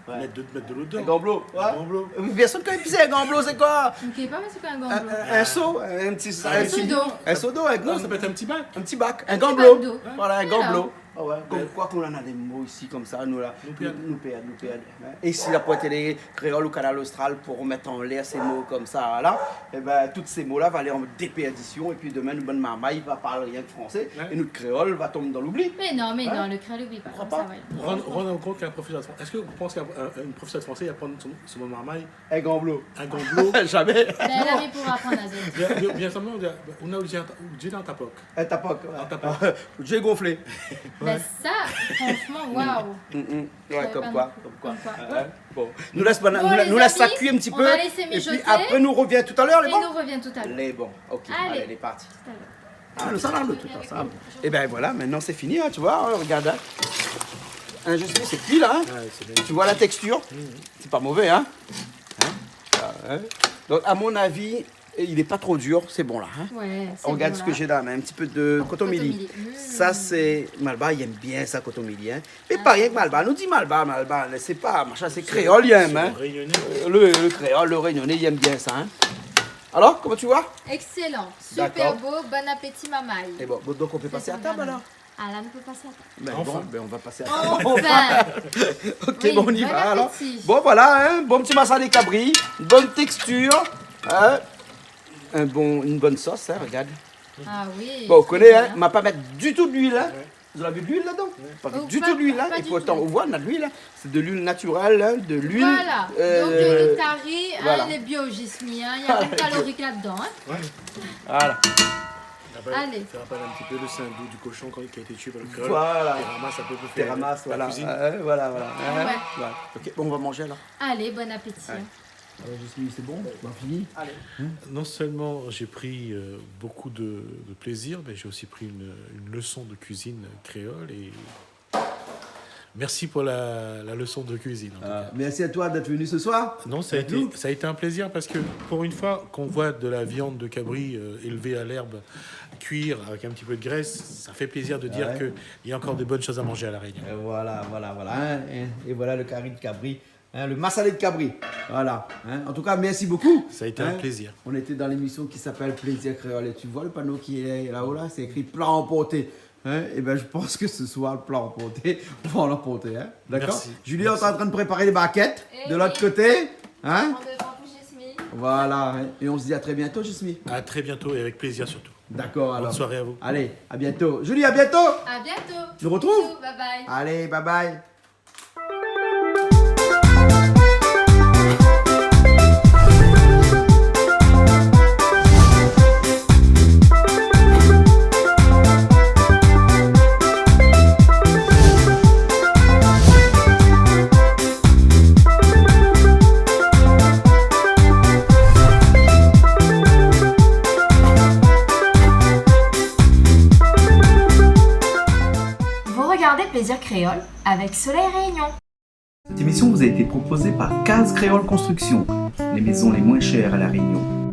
H: Ouais.
G: mettre de l'eau dedans.
H: Un gamblo.
G: Un gomblot.
H: Personne ne connaît plus un gamblo, c'est quoi?
F: Ok, pas mais c'est quoi un
H: Un,
F: gamblo?
H: un seau, un petit
F: seau d'eau.
H: Un seau d'eau, un
G: Non,
H: gros.
G: ça peut être un petit bac.
H: Un petit bac, un
F: petit
H: gamblo.
F: bac d'eau.
H: Voilà, un
F: Voilà.
H: gamblo. Ah ouais, comme quoi qu'on en a des mots ici comme ça, nous là.
G: Nous perdons.
H: Nous perdons. Et ici, la pointe des créoles au canal austral pour mettre en l'air ces mots comme ça, là, et ben, tous ces mots-là vont aller en déperdition. Et puis demain, nous, bonne marmaille, il va parler rien que français.
G: Ouais.
H: Et notre créole va tomber dans l'oubli.
F: Mais non,
H: Hein?
F: le créole n'oublie pas.
H: Pourquoi
F: Ça
H: pas?
F: va.
G: Rendre compte qu'un professeur de français. Est-ce que vous pensez qu'un professeur de français apprendre son mot marmaille,
H: Un gamblo.
G: un gomblot?
H: Jamais.
F: Ben, elle avait pour apprendre à zéro.
G: Bien simplement, on a dit dans ta poque.
H: Un tapoc.
G: Un tapoc.
H: J'ai gonflé.
F: Ben ça, franchement, waouh.
H: Ouais,
F: savais
H: comme
F: pas
H: quoi.
F: non plus.
H: Comme quoi.
F: Comme quoi.
H: Ouais. Bon. Nous laisse,
F: Bon, les
H: nous laisse ça
F: amis,
H: cuire un petit
F: on
H: peu.
F: va laisser
H: Et puis
F: mijoter.
H: après, nous revient tout à l'heure, les
F: Et
H: bons.
F: nous revient tout à l'heure.
H: Les bons. Ok,
F: Allez.
H: allez, les partis.
F: Tout à l'heure.
H: Ah, le salade, tout ensemble. Et ben voilà, maintenant c'est fini, hein, tu vois, hein, regarde. Hein. Hein, je sais, c'est cuit là. Hein.
G: Ouais, c'est bien.
H: Tu vois la texture? C'est pas mauvais, hein? Hein. Donc, à mon avis, il n'est pas trop dur, c'est bon là. Hein.
F: Ouais, c'est
H: Regarde
F: bon,
H: ce que
F: là.
H: j'ai là, mais un petit peu de coton-mili.
F: Coton-mili.
H: Ça, c'est. Malba, il aime bien ça, coton-mili. Hein. Mais pas rien que Malba. Nous dit Malba, c'est pas machin, c'est créole, il aime. Hein.
G: Réunionnais.
H: Le créole, le réunionnais, il aime bien ça. Hein. Alors, comment tu vois?
F: Excellent. Super
H: D'accord.
F: beau. Bon appétit, mamaille.
H: Et bon, donc on peut passer à table alors?
F: Ah là, on peut passer à table.
H: Ben,
G: Enfin.
H: bon, on va passer à table.
F: Enfin.
H: Ok,
F: Oui,
H: bon, on y
F: bon
H: va alors.
F: appétit.
H: Bon, voilà, hein, bon petit massalé cabri, une bonne texture, hein, une bonne sauce, hein, regarde.
F: Ah oui.
H: Bon, on connaît,
F: très
H: hein,
F: bien.
H: on va pas mettre du tout d'huile, hein. Vous avez de l'huile là-dedans? Pas
F: Oh,
H: du
F: pas-
H: tout d'huile, hein.
F: pas
H: Et
F: du
H: pourtant,
F: tout.
H: on voit, on a de l'huile, hein. C'est de l'huile naturelle, hein, de l'huile.
F: Voilà. Donc, le tari, hein,
H: voilà.
F: il est bio, Gismi. Hein. Il y a pas de calorique là-dedans. Hein.
H: Voilà.
F: Allez.
G: Ça rappelle un petit peu le sein du cochon quand il a été tué par le créole.
H: Voilà.
G: Et ramasse un peu pour
H: T'es
G: faire
H: ramasse,
G: la
H: voilà.
G: cuisine.
H: Voilà, voilà. Hein,
F: Ouais.
H: voilà. Ok, bon, on va manger alors.
F: Allez, bon appétit. hein.
H: Jasmine, c'est bon? On fini? Allez.
G: Non seulement j'ai pris beaucoup de plaisir, mais j'ai aussi pris une leçon de cuisine créole. Et merci pour la leçon de cuisine. En tout cas.
H: Merci à toi d'être venu ce soir.
G: Non, ça a été un plaisir parce que pour une fois qu'on voit de la viande de cabri élevée à l'herbe cuire avec un petit peu de graisse, ça fait plaisir de dire
H: Ouais.
G: qu'il y a encore de bonnes choses à manger à La Réunion.
H: Voilà. Hein, et voilà le carré de cabri. Hein, le massalé de cabri. Voilà. Hein. En tout cas, merci beaucoup.
G: Ça a été
H: Hein.
G: un plaisir.
H: On était dans l'émission qui s'appelle Plaisir Créole. Et tu vois le panneau qui est là-haut, là, c'est écrit plat emporté. Hein, et ben je pense que ce soir, le plan emporté, on va l'emporter. Hein, d'accord.
G: Merci.
H: Julien est en train de préparer les baquettes
F: Eh
H: de
F: oui.
H: l'autre côté. Hein.
F: On devant pour Jasmine.
H: Voilà. Hein, et on se dit à très bientôt, Jasmine.
G: À très bientôt et avec plaisir surtout.
H: D'accord, alors.
G: Bonne soirée à vous.
H: Allez, à bientôt. Julie, à bientôt.
F: À bientôt.
H: Tu nous retrouves.
F: Bisous, bye bye.
H: Allez, bye bye.
B: Vous regardez Plaisir Créole avec Soleil Réunion.
A: Cette émission vous a été proposée par Case Créole Construction, les maisons les moins chères à La Réunion.